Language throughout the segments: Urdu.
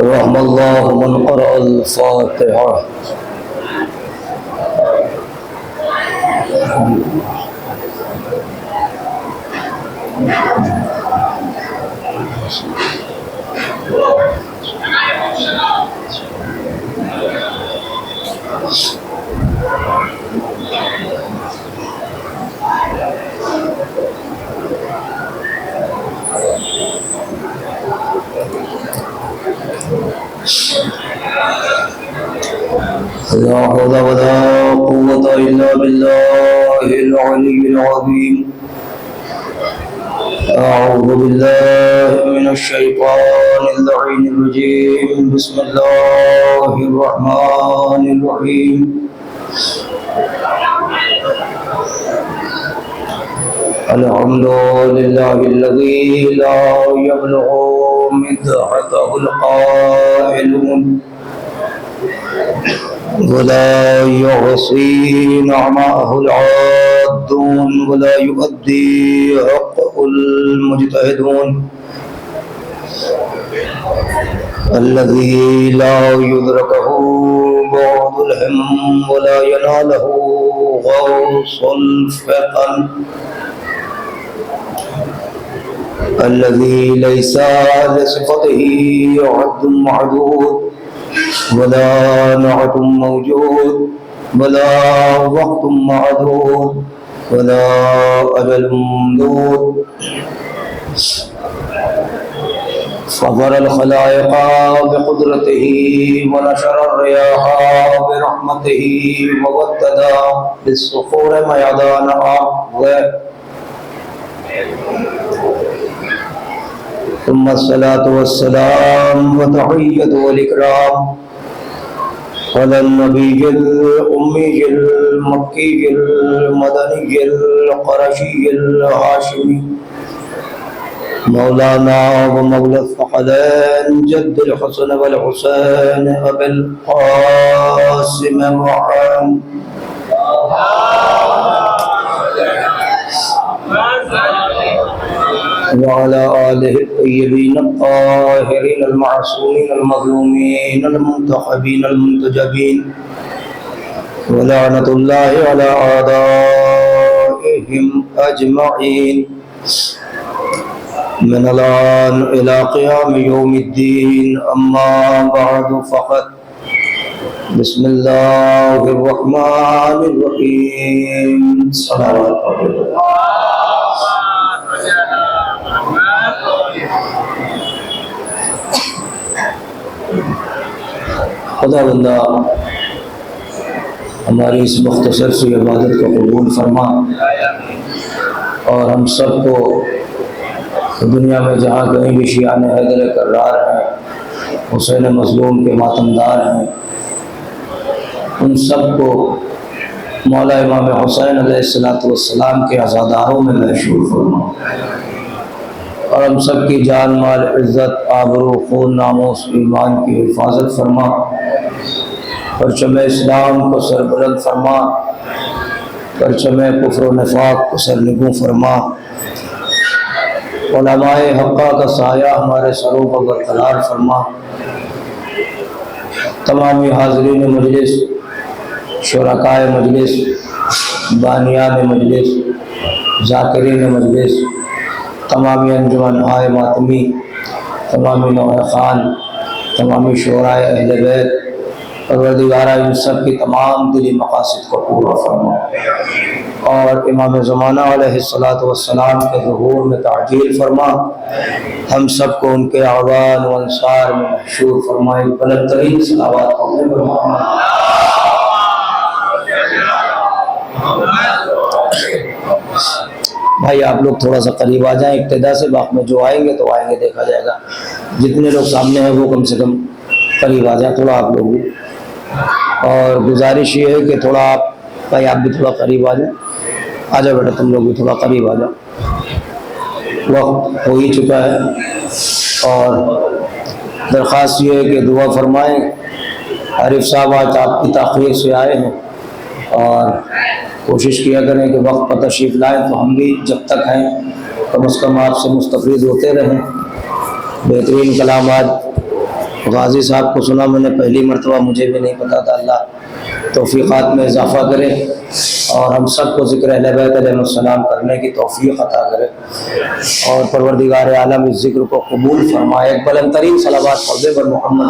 رحم الله من قرأ الفاتحة. لا حول ولا قوة إلا بالله العلي العظيم. أعوذ بالله من الشيطان اللعين الرجيم. بسم الله الرحمن الرحيم. الحمد لله الذي لا يبلغ مدحته القائلون ولا يحصي نعمه العادون ولا يؤدي حقه المجتهدون. الذي لا يدركه بعد الهم ولا يناله غوص الفتن. الذي ليس لصفته عد معدود ولا نعت موجود ولا وقت معدود ولا أجل ممدود. فضل الخلائق بقدرته ونشر الرياح برحمته وودد بالصخور ميدانها. ثم الصلاة والسلام وتحية والإكرام على النبي الأمي المكي المدني القرشي الهاشمي مولانا ومولى الثقلين جد الحسن والحسين أبي القاسم محمد وعلى آله الطيبين الطاهرين المعصومين المظلومين المنتخبين المنتجبين ولعنة الله على أعدائهم أجمعين من الآن إلى قيام يوم الدين. أما بعد فقد بسم الله الرحمن الرحيم. صلوات خدا بندہ ہماری اس مختصر سی عبادت کو قبول فرما اور ہم سب کو دنیا میں جہاں کہیں بھی شیعان حیدر کرار ہیں، حسین مظلوم کے ماتمدار ہیں، ان سب کو مولا امام حسین علیہ السلام کے عزاداروں میں محشور فرما اور ہم سب کی جان مال عزت آبرو خون ناموس ایمان کی حفاظت فرما. پرچم اسلام کو سربلند فرما، پرچم کفر و نفاق کو سرنگوں فرما. علماء حقہ کا سایہ ہمارے سروں کو برقرار فرما. تمامی حاضرین مجلس، شرکائے مجلس، بانیان مجلس، ذاکرین مجلس، تمامی انجمن آئے ماتمی، تمامی نوح خان، تمامی شعراء اہل بیت، پروردگارہ ان سب کی تمام دلی مقاصد کو پورا فرما اور امام زمانہ علیہ السلام کے ظہور میں تعجیل فرما. ہم سب کو ان کے اعوان و انصار میں محشور فرمائے. بلند ترین صلوات بھائی آپ لوگ تھوڑا سا قریب آ جائیں ابتدا سے، باقی میں جو آئیں گے تو آئیں گے، دیکھا جائے گا. جتنے لوگ سامنے ہیں وہ کم سے کم قریب آ جائیں تھوڑا آپ لوگ بھی. اور گزارش یہ ہے کہ تھوڑا آپ بھائی آپ بھی تھوڑا قریب آ جائیں. آ جاؤ بیٹا تم لوگ بھی تھوڑا قریب آ جاؤ، وقت ہو ہی چکا ہے. اور درخواست یہ ہے کہ دعا فرمائیں۔ عارف صاحب آج آپ کی تاخیر سے آئے ہیں اور کوشش کیا کریں کہ وقت پر تشریف لائیں، تو ہم بھی جب تک ہیں کم از کم آپ سے مستفید ہوتے رہیں۔ بہترین کلامات غازی صاحب کو سنا میں نے پہلی مرتبہ، مجھے بھی نہیں پتا تھا۔ اللہ توفیقات میں اضافہ کرے اور ہم سب کو ذکر اہل بیت علیہ السلام کرنے کی توفیق عطا کرے، اور پروردگار عالم اس ذکر کو قبول فرمائے۔ ایک بلند ترین صلوات پڑھ دے بر محمد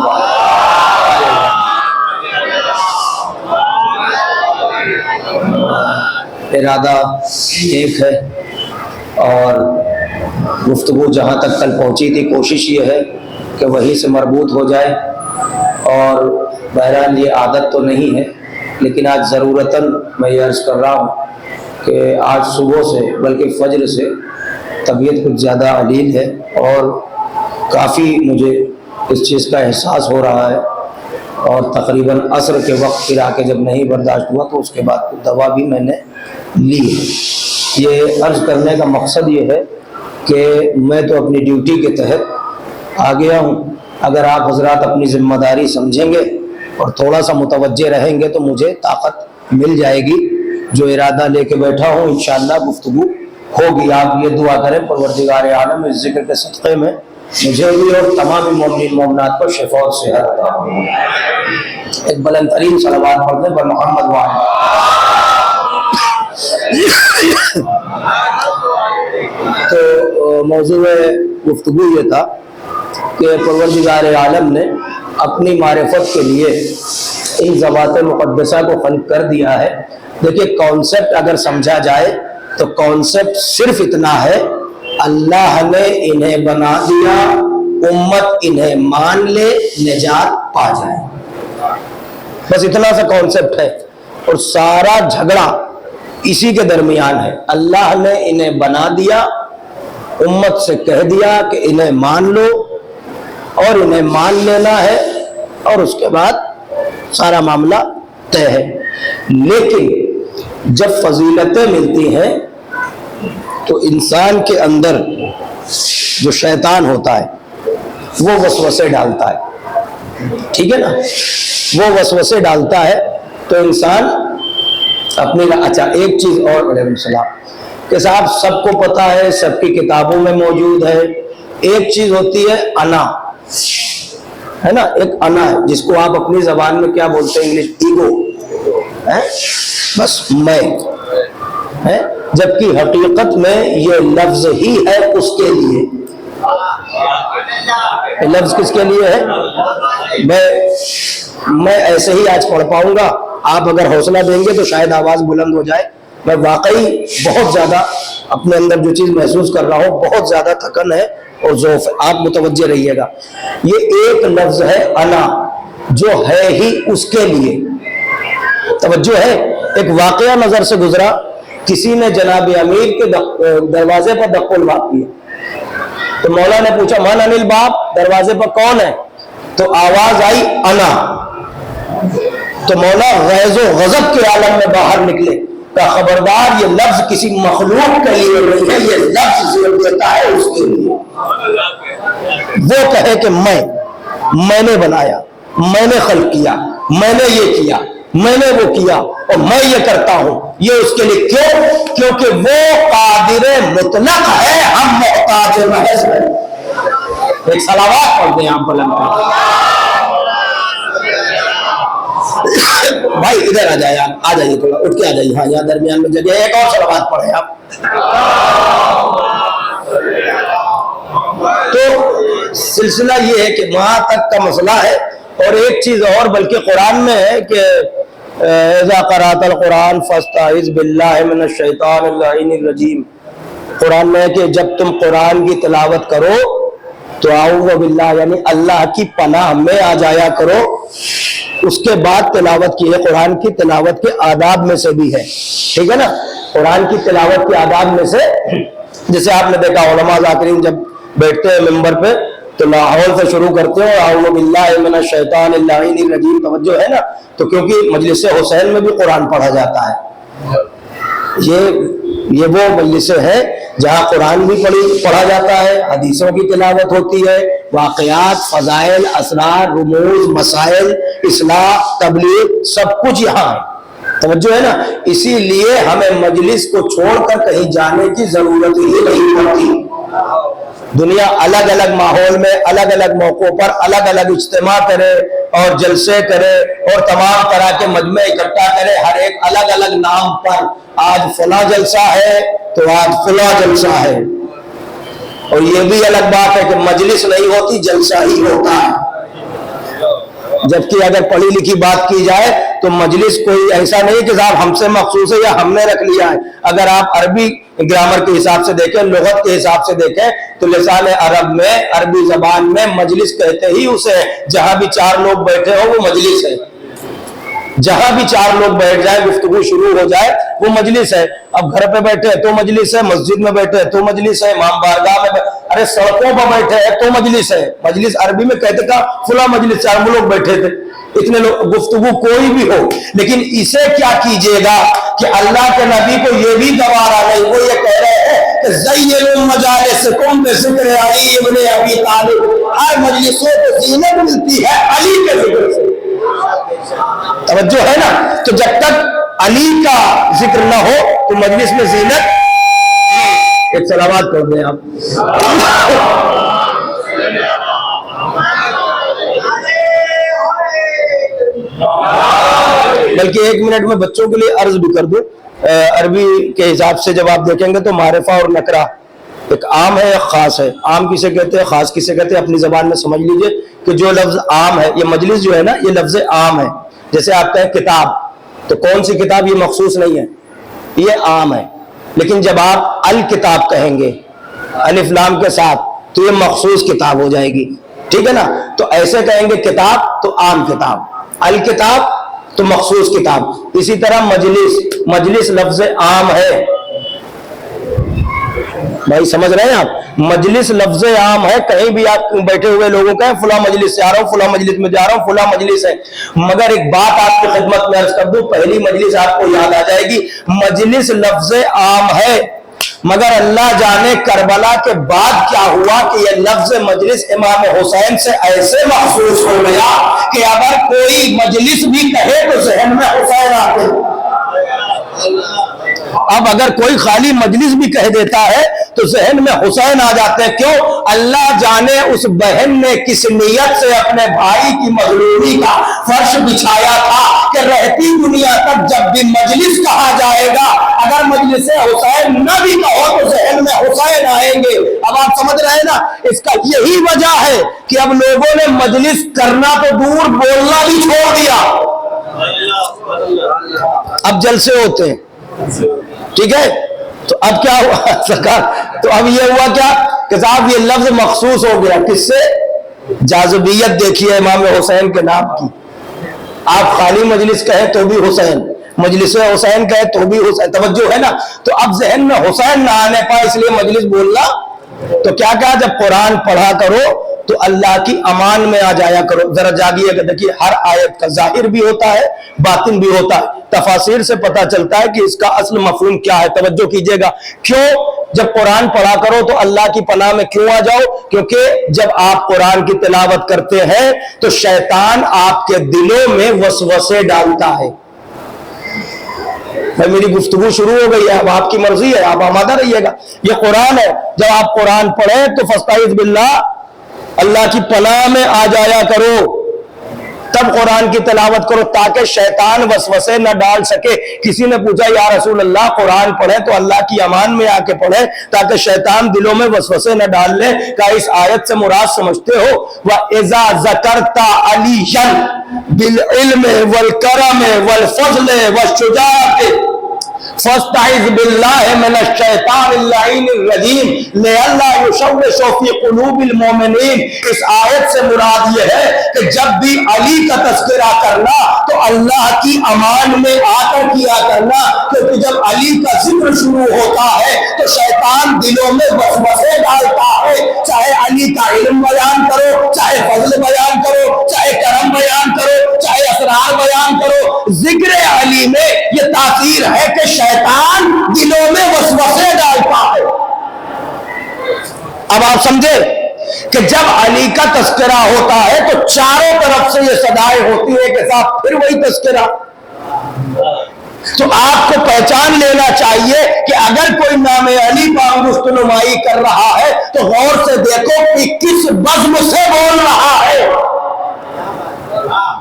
ارادہ ایک ہے، اور گفتگو جہاں تک کل پہنچی تھی کوشش یہ ہے کہ وہی سے مربوط ہو جائے، اور بہرحال یہ عادت تو نہیں ہے لیکن آج ضرورتاً میں یہ عرض کر رہا ہوں کہ آج صبح سے بلکہ فجر سے طبیعت کچھ زیادہ علیل ہے، اور کافی مجھے اس چیز کا احساس ہو رہا ہے، اور تقریباً عصر کے وقت پھر آ کے جب نہیں برداشت ہوا تو اس کے بعد دوا بھی میں نے لی ہے۔ یہ عرض کرنے کا مقصد یہ ہے کہ میں تو اپنی ڈیوٹی کے تحت آ گیا ہوں، اگر آپ حضرات اپنی ذمہ داری سمجھیں گے اور تھوڑا سا متوجہ رہیں گے تو مجھے طاقت مل جائے گی۔ جو ارادہ لے کے بیٹھا ہوں انشاءاللہ گفتگو ہوگی۔ آپ یہ دعا کریں پروردگار عالم اس ذکر کے صدقے میں مجھے بھی اور تمام مومنین مومنات کو شفا اور صحت عطا فرمائے۔ ایک بلند ترین صلوات پڑھ دیں بر محمد وعلی۔ تو موضوع گفتگو یہ تھا کہ پروردگار عالم نے اپنی معرفت کے لیے ان ذوات مقدسہ کو خلق کر دیا ہے۔ دیکھیے کانسیپٹ اگر سمجھا جائے تو کانسیپٹ صرف اتنا ہے، اللہ نے انہیں بنا دیا، امت انہیں مان لے، نجات پا جائے، بس اتنا سا کانسیپٹ ہے، اور سارا جھگڑا اسی کے درمیان ہے۔ اللہ نے انہیں بنا دیا، امت سے کہہ دیا کہ انہیں مان لو، اور انہیں مان لینا ہے، اور اس کے بعد سارا معاملہ طے ہے۔ لیکن جب فضیلتیں ملتی ہیں تو انسان کے اندر جو شیطان ہوتا ہے وہ وسوسے ڈالتا ہے، ٹھیک ہے نا، وہ وسوسے ڈالتا ہے تو انسان اپنی اچھا ایک چیز اور علیہ السلام کہ صاحب سب کو پتا ہے، سب کی کتابوں میں موجود ہے، ایک چیز ہوتی ہے انا، ہے نا، ایک انا ہے جس کو آپ اپنی زبان میں کیا بولتے ہیں، انگلش ایگو ہے، بس میں ہے، جبکہ حقیقت میں یہ لفظ ہی ہے اس کے لیے۔ لفظ کس کے لیے ہے؟ میں ایسے ہی آج پڑھ پاؤں گا، آپ اگر حوصلہ دیں گے تو شاید آواز بلند ہو جائے۔ میں واقعی بہت زیادہ اپنے اندر جو چیز محسوس کر رہا ہوں، بہت زیادہ تھکن ہے اور ذوف ہے، آپ متوجہ رہیے گا۔ یہ ایک لفظ ہے انا، جو ہے ہی اس کے لیے۔ توجہ ہے، ایک واقعہ نظر سے گزرا، کسی نے جناب امیر کے دروازے پر دق الباب کیا، تو مولا نے پوچھا من انل باب، دروازے پر کون ہے؟ تو آواز آئی انا۔ تو مولا غیظ و غضب کے عالم میں باہر نکلے، کہا خبردار، یہ لفظ کسی مخلوق کے لیے نہیں ہے، یہ لفظ دیتا ہے اس کے لیے۔ وہ کہے کہ میں نے بنایا، میں نے خلق کیا، میں نے یہ کیا، میں نے وہ کیا، اور میں یہ کرتا ہوں، یہ اس کے لیے کیوں؟ کیونکہ وہ قادر مطلق ہے، ہم محتاج محض ہیں۔ ایک صلوات پڑھ دیں آپ بلند بھائی، ادھر آ جائے، آپ آ جائیے، تھوڑا اٹھ کے آ جائیے، ہاں یہاں درمیان میں جگہ ہے، ایک اور صلوات پڑھیں آپ۔ تو سلسلہ یہ ہے کہ وہاں تک کا مسئلہ ہے، اور ایک چیز اور بلکہ قرآن میں ہے کہ اذا قرأت القرآن فاستعذ باللہ من الشیطان اللعین الرجیم۔ قرآن میں ہے کہ جب تم قرآن کی تلاوت کرو تو اعوذ باللہ یعنی اللہ کی پناہ میں آ جایا کرو۔ اس کے بعد تلاوت کی ہے، قرآن کی تلاوت کے آداب میں سے بھی ہے، ٹھیک ہے نا، قرآن کی تلاوت کے آداب میں سے، جیسے آپ نے دیکھا علماء ذاکرین جب بیٹھتے ہیں ممبر پہ تو لاہور سے شروع کرتے ہیں، اعوذ باللہ من الشیطان اللعین الرجیم، توجہ ہے نا، تو کیونکہ مجلس حسین میں بھی قرآن پڑھا جاتا ہے، یہ وہ مجلسیں ہیں جہاں قرآن بھی پڑھا جاتا ہے، حدیثوں کی تلاوت ہوتی ہے، واقعات، فضائل، اسرار، رموز، مسائل، اصلاح، تبلیغ، سب کچھ یہاں ہے۔ توجہ ہے نا؟ اسی لیے ہمیں مجلس کو چھوڑ کر کہیں جانے کی ضرورت ہی نہیں پڑتی۔ دنیا الگ الگ ماحول میں، الگ الگ موقعوں پر الگ الگ اجتماع کرے اور جلسے کرے اور تمام طرح کے مجمع اکٹھا کرے، ہر ایک الگ الگ نام پر، آج فلاں جلسہ ہے تو آج فلاں جلسہ ہے۔ اور یہ بھی الگ بات ہے کہ مجلس نہیں ہوتی، جلسہ ہی ہوتا ہے۔ جبکہ اگر پڑھی لکھی بات کی جائے تو مجلس کوئی ایسا نہیں کہ صاحب ہم سے مخصوص ہے یا ہم نے رکھ لیا ہے۔ اگر آپ عربی گرامر کے حساب سے دیکھیں، لغت کے حساب سے دیکھیں تو لسان عرب میں، عربی زبان میں مجلس کہتے ہی اسے جہاں بھی چار لوگ بیٹھے ہو وہ مجلس ہے۔ جہاں بھی چار لوگ بیٹھ جائیں، گفتگو شروع ہو جائے، وہ مجلس ہے۔ اب گھر پہ بیٹھے تو مجلس ہے، مسجد میں بیٹھے تو مجلس ہے، امام بارگاہ میں ارے سڑکوں پر بیٹھے ہیں تو مجلس ہے۔ مجلس عربی میں کہتے تھا فلاں مجلس، چار لوگ بیٹھے تھے، اتنے لوگ، گفتگو کوئی بھی ہو۔ لیکن اسے کیا کیجئے گا کہ اللہ کے نبی کو یہ بھی گوارا نہیں، وہ یہ کہہ رہے ہیں کہ زینوا مجالسکم بذکر علی ابن ابی طالب، ہر مجلسوں کو زینت ملتی ہے علی کے ذکر سے۔ توجہ ہے نا؟ تو جب تک علی کا ذکر نہ ہو تو مجلس میں زینت۔ ایک صلوات پڑھ دیں آپ۔ بلکہ ایک منٹ میں بچوں کے لیے عرض بھی کر دوں، عربی کے حساب سے جب آپ دیکھیں گے تو معرفہ اور نکرہ ایک عام ہے، ایک خاص ہے۔ عام کسے کہتے ہیں، خاص کسے کہتے ہیں، اپنی زبان میں سمجھ لیجئے کہ جو لفظ عام ہے، یہ مجلس جو ہے نا، یہ لفظ عام ہے۔ جیسے آپ کہیں کتاب، تو کون سی کتاب، یہ مخصوص نہیں ہے، یہ عام ہے۔ لیکن جب آپ الکتاب کہیں گے الف لام کے ساتھ تو یہ مخصوص کتاب ہو جائے گی، ٹھیک ہے نا؟ تو ایسے کہیں گے کتاب تو عام کتاب، الکتاب تو مخصوص کتاب۔ اسی طرح مجلس لفظ عام ہے، بھائی سمجھ رہے ہیں آپ؟ مجلس لفظ عام ہے، کہیں بھی آپ بیٹھے ہوئے لوگوں کا فلاں مجلس سے آ رہا ہوں، فلاں مجلس میں جا رہا ہوں، فلاں مجلس ہے۔ مگر ایک بات آپ کی خدمت میں عرض کر دوں، پہلی مجلس آپ کو یاد آ جائے گی، مجلس لفظ عام ہے، مگر اللہ جانے کربلا کے بعد کیا ہوا کہ یہ لفظ مجلس امام حسین سے ایسے محسوس ہو گیا کہ اگر کوئی مجلس بھی کہے تو ذہن میں حسین آتے۔ اب اگر کوئی خالی مجلس بھی کہہ دیتا ہے تو ذہن میں حسین آ جاتے ہیں۔ کیوں؟ اللہ جانے اس بہن نے کس نیت سے اپنے بھائی کی مظلومی کا فرش بچھایا تھا کہ رہتی دنیا تک جب بھی مجلس کہا جائے گا، اگر مجلس حسین نہ بھی کہو تو ذہن میں حسین آئیں گے۔ اب آپ سمجھ رہے ہیں نا؟ اس کا یہی وجہ ہے کہ اب لوگوں نے مجلس کرنا تو دور، بولنا بھی چھوڑ دیا، اب جلسے ہوتے ہیں، ٹھیک ہے؟ تو اب کیا ہوا سرکار؟ تو اب یہ ہوا کیا کہ صاحب یہ لفظ مخصوص ہو گیا، کس سے؟ جاذبیت دیکھیے امام حسین کے نام کی۔ آپ خالی مجلس کہیں تو بھی حسین، مجلس حسین کہے تو بھی حسین، توجہ ہے نا؟ تو اب ذہن میں حسین نہ آنے پائے اس لیے مجلس بولنا، تو کیا کہا؟ جب قرآن پڑھا کرو تو اللہ کی امان میں آ جایا کرو۔ ذرا جاگیے کہ دیکھیے ہر آیت کا ظاہر بھی ہوتا ہے، باطن بھی ہوتا ہے، تفاسیر سے پتہ چلتا ہے کہ اس کا اصل مفہوم کیا ہے۔ توجہ کیجئے گا، کیوں؟ جب قرآن پڑھا کرو تو اللہ کی پناہ میں کیوں آ جاؤ؟ کیونکہ جب آپ قرآن کی تلاوت کرتے ہیں تو شیطان آپ کے دلوں میں وسوسے ڈالتا ہے۔ بھائی میری گفتگو شروع ہو گئی ہے، اب آپ کی مرضی ہے، آپ آمادہ رہیے گا۔ یہ قرآن ہے، جب آپ قرآن پڑھیں تو فاستعذ باللہ، اللہ کی پناہ میں آ جایا کرو، تب قرآن کی تلاوت کرو تاکہ شیطان وسوسے نہ ڈال سکے۔ کسی نے پوچھا یا رسول اللہ قرآن پڑھیں تو اللہ کی امان میں آ کے پڑھیں تاکہ شیطان دلوں میں وسوسے نہ ڈال لے۔ کہا اس آیت سے مراد سمجھتے ہو وَإِذَا ذَكَرْتَ عَلِيًّا بِالْعِلْمِ وَالْكَرَمِ وَالْفَضْلِ وَالشُّجَاعَةِ فاستعذ باللہ من الشیطان اللعین الرجیم لئلا یشوش فی قلوب المومنین۔ اس آیت سے مراد یہ ہے کہ جب بھی علی کا تذکرہ کرنا تو اللہ کی امان میں آ کر کیا کرنا، کیونکہ جب علی کا ذکر شروع ہوتا ہے تو شیطان دلوں میں وسوسے ڈالتا ہے۔ چاہے علی کا علم بیان کرو، چاہے فضل بیان کرو، چاہے کرم بیان کرو، چاہے اسرار بیان کرو، ذکر علی میں یہ تاثیر ہے کہ شیطان دلوں میں وسوسے ڈالتا ہے۔ اب آپ سمجھے کہ جب علی کا تذکرہ ہوتا ہے تو چاروں طرف سے یہ صدائیں ہوتی ہیں کہ صاحب پھر وہی تذکرہ. تو آپ کو پہچان لینا چاہیے کہ اگر کوئی نام علی پر رستنمائی کر رہا ہے تو غور سے دیکھو کہ کس بزم سے بول رہا ہے.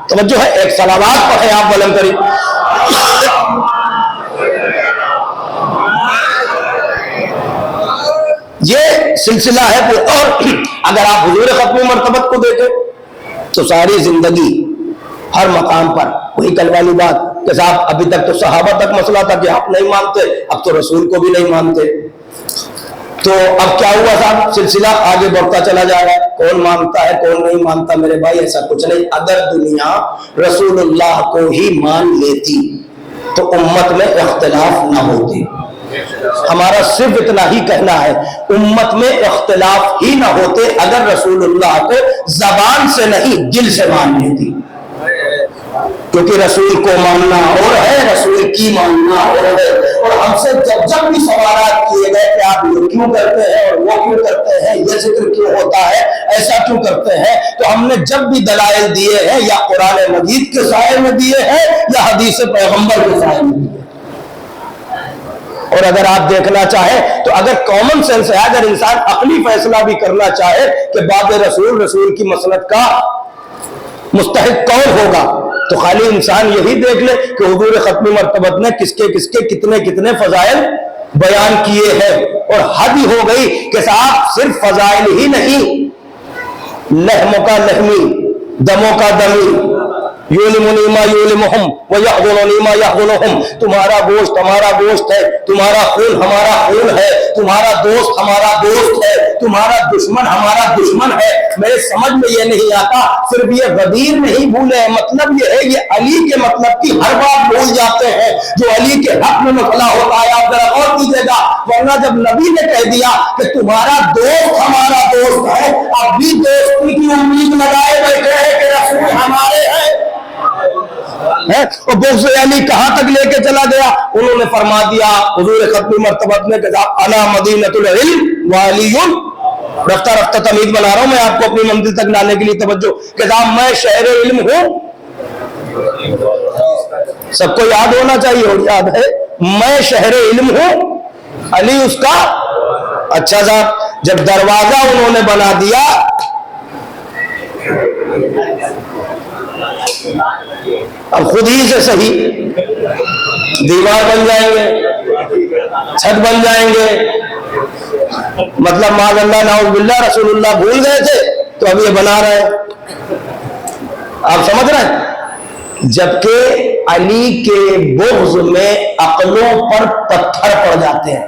توجہ ہے, ایک صلوات پڑھیں آپ بلند کریں. یہ سلسلہ ہے. اور اگر آپ حضور ختم مرتبت کو دیکھیں تو ساری زندگی ہر مقام پر وہی کل والی بات کہ صاحب ابھی تک تو صحابہ تک مسئلہ تھا کہ آپ نہیں مانتے, اب تو رسول کو بھی نہیں مانتے. تو اب کیا ہوا صاحب, سلسلہ آگے بڑھتا چلا جا رہا ہے. کون مانتا ہے کون نہیں مانتا میرے بھائی, ایسا کچھ نہیں. اگر دنیا رسول اللہ کو ہی مان لیتی تو امت میں اختلاف نہ ہوتی. ہمارا صرف اتنا ہی کہنا ہے, امت میں اختلاف ہی نہ ہوتے اگر رسول اللہ کو زبان سے نہیں دل سے مان لیتی. کیونکہ رسول کو ماننا اور ہے, رسول کی ماننا اور ہے. اور ہم سے جب بھی سوالات کیے گئے کہ آپ یہ کیوں کرتے ہیں اور وہ کیوں کرتے ہیں, یہ ذکر کیوں ہوتا ہے, ایسا کیوں کرتے ہیں, تو ہم نے جب بھی دلائل دیے ہیں یا قرآن مجید کے سائے میں دیے ہیں یا حدیث پیغمبر کے سائے میں دیے. اور اگر آپ دیکھنا چاہیں تو اگر کامن سینس ہے, اگر انسان عقلی فیصلہ بھی کرنا چاہے کہ باب رسول کی مسلط کا مستحق کون ہوگا, تو خالی انسان یہی دیکھ لے کہ حضور ختم مرتبت نے کس کے کتنے فضائل بیان کیے ہیں. اور حد ہی ہو گئی کہ صاحب صرف فضائل ہی نہیں, لحم کا لحمی, دموں کا دمی, یولمنی ما یولمہم ویحضننی ما یحضنہم. تمہارا گوشت ہمارا گوشت ہے, تمہارا خون ہمارا خون ہے, تمہارا دوست ہمارا دوست ہے, تمہارا دشمن ہمارا دشمن ہے. میرے سمجھ میں یہ نہیں آتا, صرف یہ غدیر نہیں بھولے, مطلب یہ ہے یہ علی کے مطلب کی ہر بات بھول جاتے ہیں جو علی کے حق میں مسئلہ ہوتا ہے. آپ ذرا غور کیجیے گا, ورنہ جب نبی نے کہہ دیا کہ تمہارا دوست ہمارا دوست ہے, اب بھی دوستی کی امید لگائے بیٹھے ہیں کہ رسول ہمارے ہیں. اور بغض علی کہاں تک لے کے چلا گیا, انہوں نے فرما دیا حضور ختم مرتبت نے کہ انا مدینۃ العلم وعلی, رفتہ رفتہ تمہید بنا رہا ہوں میں آپ کو اپنی منزل تک لانے کے لیے. توجہ کہ میں شہر علم ہوں, سب کو یاد ہونا چاہیے, اور یاد ہے, میں شہر علم ہوں, علی اس کا. اچھا صاحب جب دروازہ انہوں نے بنا دیا اب خود ہی سے صحیح دیوار بن جائیں گے, چھت بن جائیں گے, مطلب معاذ اللہ نعوذ باللہ رسول اللہ بھول گئے تھے تو اب یہ بنا رہے ہیں. آپ سمجھ رہے ہیں, جبکہ علی کے بغض میں عقلوں پر پتھر پڑ جاتے ہیں.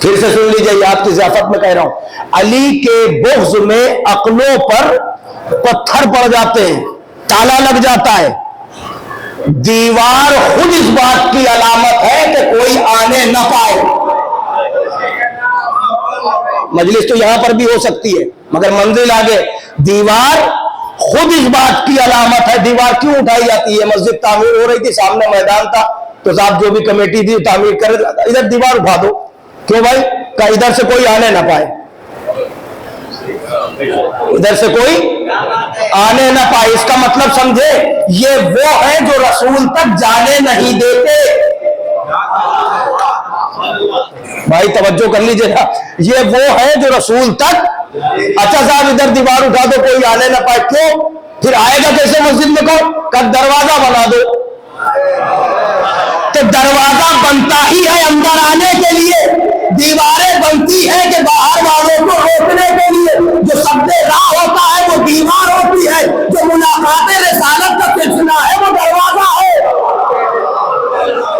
پھر سے سن لیجیے, آپ کی ضیافت میں کہہ رہا ہوں, علی کے بغض میں عقلوں پر پتھر پڑ جاتے ہیں, تالا لگ جاتا ہے. دیوار خود اس بات کی علامت ہے کہ کوئی آنے نہ پائے. مجلس تو یہاں پر بھی ہو سکتی ہے مگر منزل آگے. دیوار خود اس بات کی علامت ہے. دیوار کیوں اٹھائی جاتی ہے, مسجد تعمیر ہو رہی تھی, سامنے میدان تھا, تو صاحب جو بھی کمیٹی تھی تعمیر کر ادھر دیوار اٹھا دو. کیوں بھائی, کہ ادھر سے کوئی آنے نہ پائے, ادھر سے کوئی آنے نہ پائے. اس کا مطلب سمجھے, یہ وہ ہے جو رسول تک جانے نہیں دیتے. بھائی توجہ کر لیجیے نا, یہ وہ ہے جو رسول تک. اچھا صاحب ادھر دیوار اٹھا دو کوئی آنے نہ پائے, کیوں, پھر آئے گا کیسے مسجد میں کون, کب دروازہ بنا دو. تو دروازہ بنتا ہی ہے اندر آنے کے لیے, دیواریں بنتی ہے کہ باہر والوں کو روکنے کے لیے. جو سب راہ ہوتا ہے وہ دیوار ہوتی ہے, جو ملاقات رسالت کا سلسلہ ہے وہ دروازہ ہے.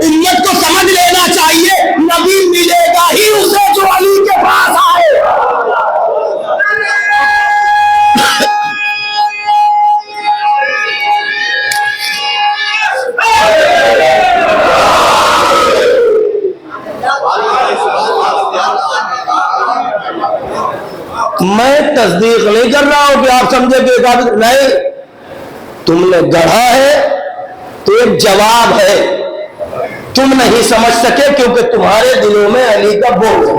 امت کو سمجھ لینا چاہیے, نبی ملے گا ہی اسے جو علی کے پاس آئے. میں تصدیق نہیں کر رہا ہوں کہ آپ سمجھے کہ نہیں, تم نے گڑھا ہے تو ایک جواب ہے, تم نہیں سمجھ سکے کیونکہ تمہارے دلوں میں علی کا بغض ہے.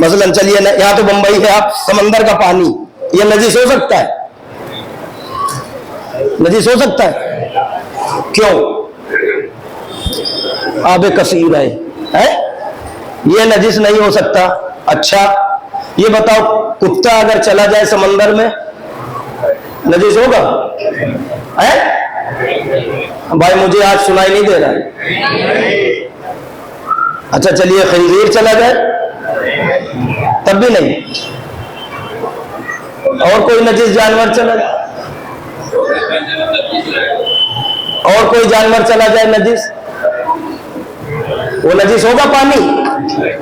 مثلا چلیے یہاں تو بمبئی ہے، آپ سمندر کا پانی یہ نجس ہو سکتا ہے؟ نجس ہو سکتا ہے؟ کیوں؟ آب کثیر ہے، یہ نجس نہیں ہو سکتا۔ اچھا یہ بتاؤ کتا اگر چلا جائے سمندر میں نجس ہوگا؟ بھائی مجھے آج سنائی نہیں دے رہا ہے۔ اچھا چلیے خنزیر چلا جائے تب بھی نہیں؟ اور کوئی نجس جانور چلا جائے؟ اور کوئی جانور چلا جائے نجس، وہ نجس ہوگا پانی؟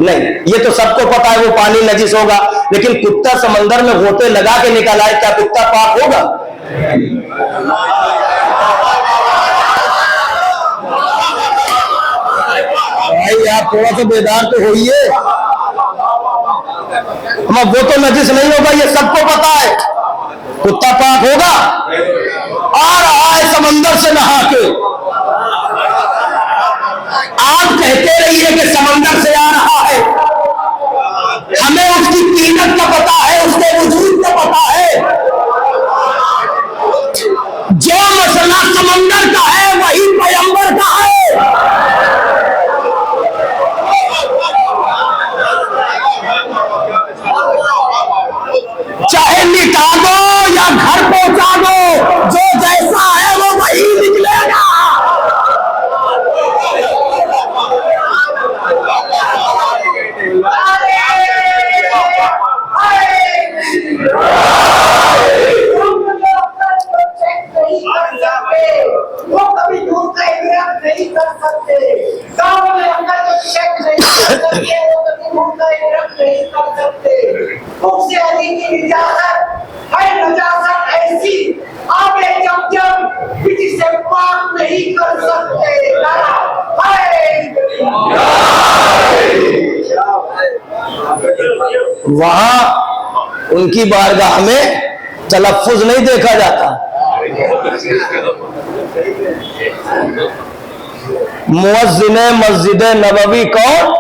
نہیں، یہ تو سب کو پتا ہے وہ پانی نجس ہوگا، لیکن کتا سمندر میں غوطے لگا کے نکل آئے، کیا کتا پاک ہوگا؟ بھائی آپ تھوڑا سا بیدار تو ہوئیے، وہ تو نجس نہیں ہوگا، یہ سب کو پتا ہے۔ کتا پاک ہوگا؟ آ رہا ہے سمندر سے نہا کے، آپ کہتے رہیے کہ سمندر سے آ رہا ہے، ہمیں اس کی قیمت کا پتا ہے، اس کے وجود کا پتا ہے۔ جو مسئلہ سمندر کا ہے وہی پیغمبر کا ہے۔ چاہے مٹا دو یا گھر پہنچا دو، جو جیسا ہے وہ وہی نکلے گا۔ وہ کبھی دور کا ادراک نہیں کر سکتے، گاؤں میں اندر جو چیک نہیں کر سکتے وہ کبھی دور کا ادراک نہیں کر سکتے۔ خوب سے علی کی نجاست ہے، نجاست ایسی آب جم جسے پاک نہیں کر سکتے۔ وہاں ان کی بارگاہ میں تلفظ نہیں دیکھا جاتا۔ مؤذن مسجد نبوی کون؟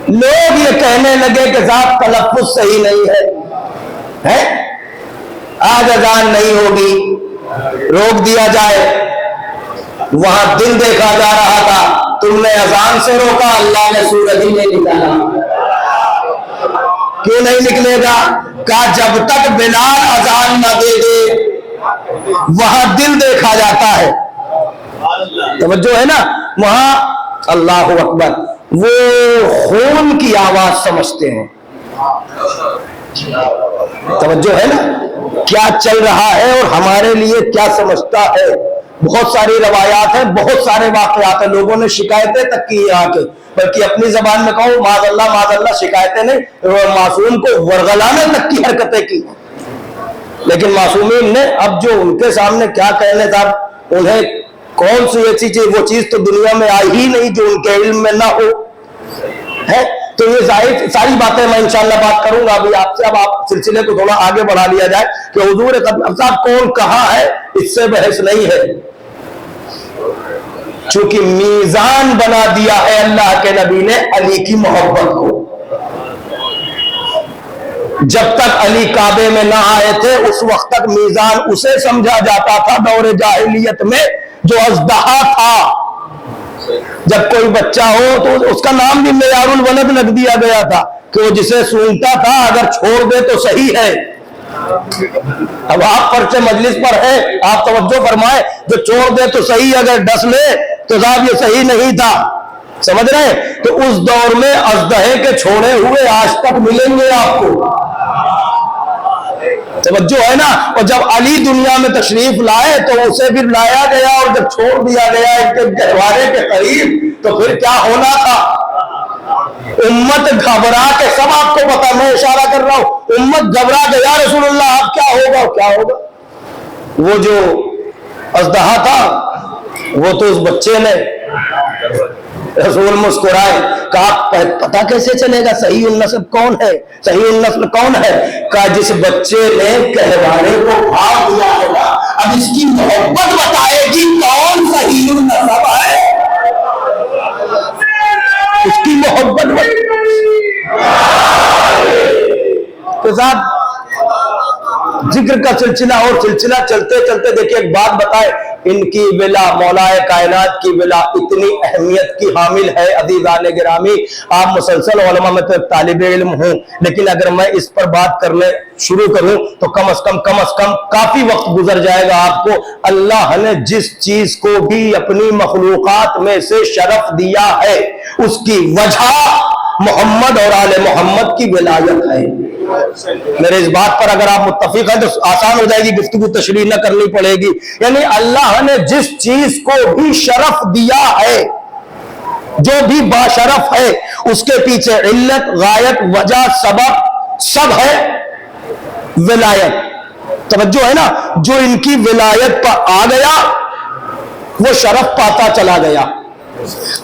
لوگ یہ کہنے لگے کہ صاحب تلفظ صحیح نہیں ہے، آج اذان نہیں ہوگی، روک دیا جائے۔ وہاں دن دیکھا جا رہا تھا، تم نے اذان سے روکا، اللہ نے سورج ہی نہیں نکالا۔ کیوں نہیں نکلے گا؟ کہا جب تک بلال اذان نہ دے دے وہاں دل دیکھا جاتا ہے۔ توجہ ہے نا؟ وہاں اللہ اکبر، وہ خون کی آواز سمجھتے ہیں۔ توجہ ہے نا کیا چل رہا ہے اور ہمارے لیے کیا سمجھتا ہے؟ بہت ساری روایات ہیں، بہت سارے واقعات ہیں، لوگوں نے شکایتیں تک کی یہاں کے، بلکہ اپنی زبان میں کہوں معاذ اللہ شکایتیں نہیں، معصوم کو ورغلانے تک کی حرکتیں کی۔ لیکن معصومین نے اب جو ان کے سامنے کیا کہنے تھا، انہیں کون سی ایسی چیز، وہ چیز تو دنیا میں آئی ہی نہیں جو ان کے علم میں نہ ہو ہے۔ تو یہ ساری باتیں میں انشاءاللہ بات کروں گا ابھی آپ سے۔ اب آپ سلسلے کو تھوڑا آگے بڑھا لیا جائے کہ حضور صاحب کون کہاں ہے، اس سے بحث نہیں ہے، چونکہ میزان بنا دیا ہے اللہ کے نبی نے علی کی محبت کو۔ جب تک علی کعبے میں نہ آئے تھے اس وقت تک میزان اسے سمجھا جاتا تھا دور جاہلیت میں جو اژدہا تھا۔ جب کوئی بچہ ہو تو اس کا نام بھی معیار الولد رکھ دیا گیا تھا کہ وہ جسے سونگتا تھا اگر چھوڑ دے تو صحیح ہے۔ اب آپ پرچ مجلس پر ہے، آپ توجہ فرمائیں، جو چھوڑ دے تو صحیح، اگر ڈس لے تو صاحب یہ صحیح نہیں تھا، سمجھ رہے ہیں؟ تو اس دور میں اژدہے کے چھوڑے ہوئے آج تک ملیں گے آپ کو، توجہ ہے نا؟ اور جب علی دنیا میں تشریف لائے تو اسے پھر لایا گیا اور جب چھوڑ دیا گیا ایک گہوارے کے قریب تو پھر کیا ہونا تھا؟ امت گھبرا کے، سب آپ کو پتا، میں اشارہ کر رہا ہوں، امت گھبرا کے یا رسول اللہ اب کیا ہوگا کیا ہوگا۔ وہ جو اژدہا تھا وہ تو اس بچے نے، رسول مسکرائے، کہا پتا کیسے چلے گا صحیح النسب کون ہے، صحیح النسل کون ہے؟ کہا جس بچے نے کہوانے کو بھاگ دیا ہوگا، اب اس کی محبت بتائے گی کون صحیح النسب ہے، اس کی محبت کے ساتھ ذکر کا سلسلہ اور سلسلہ چلتے چلتے دیکھیے ایک بات بتائے، ان کی ولا مولا کائنات کی ولا اتنی اہمیت کی حامل ہے۔ عزیزان گرامی، آپ مسلسل علماء میں تو ایک طالب علم ہوں، لیکن اگر میں اس پر بات کرنے شروع کروں تو کم از کم کافی وقت گزر جائے گا آپ کو۔ اللہ نے جس چیز کو بھی اپنی مخلوقات میں سے شرف دیا ہے، اس کی وجہ محمد اور آل محمد کی ولایت ہے۔ میرے اس بات پر اگر آپ متفق ہیں تو آسان ہو جائے گی، گفتگو تشریح نہ کرنی پڑے گی۔ یعنی اللہ نے جس چیز کو بھی شرف دیا ہے، جو بھی باشرف ہے، اس کے پیچھے علت، غایت، وجہ، سبب سب ہے ولایت۔ توجہ ہے نا، جو ان کی ولایت پر آ گیا وہ شرف پاتا چلا گیا۔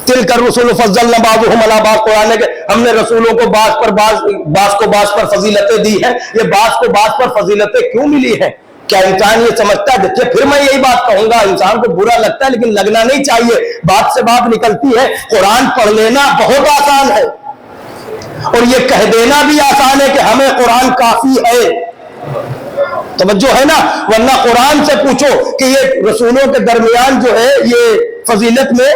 تلک الرسل فضلنا بعضهم علی بعض، قرآن ہے کہ ہم نے رسولوں کو بعض کو بعض پر فضیلتیں دی ہیں۔ یہ بعض کو بعض پر فضیلتیں کیوں ملی ہیں؟ کیا انسان یہ سمجھتا ہے؟ دیکھیے پھر میں یہی بات کہوں گا، انسان کو برا لگتا ہے لیکن لگنا نہیں چاہیے، بات سے بات نکلتی ہے۔ قرآن پڑھ لینا بہت آسان ہے اور یہ کہہ دینا بھی آسان ہے کہ ہمیں قرآن کافی ہے۔ توجہ ہے نا، ورنہ قرآن سے پوچھو کہ یہ رسولوں کے درمیان جو ہے یہ فضیلت میں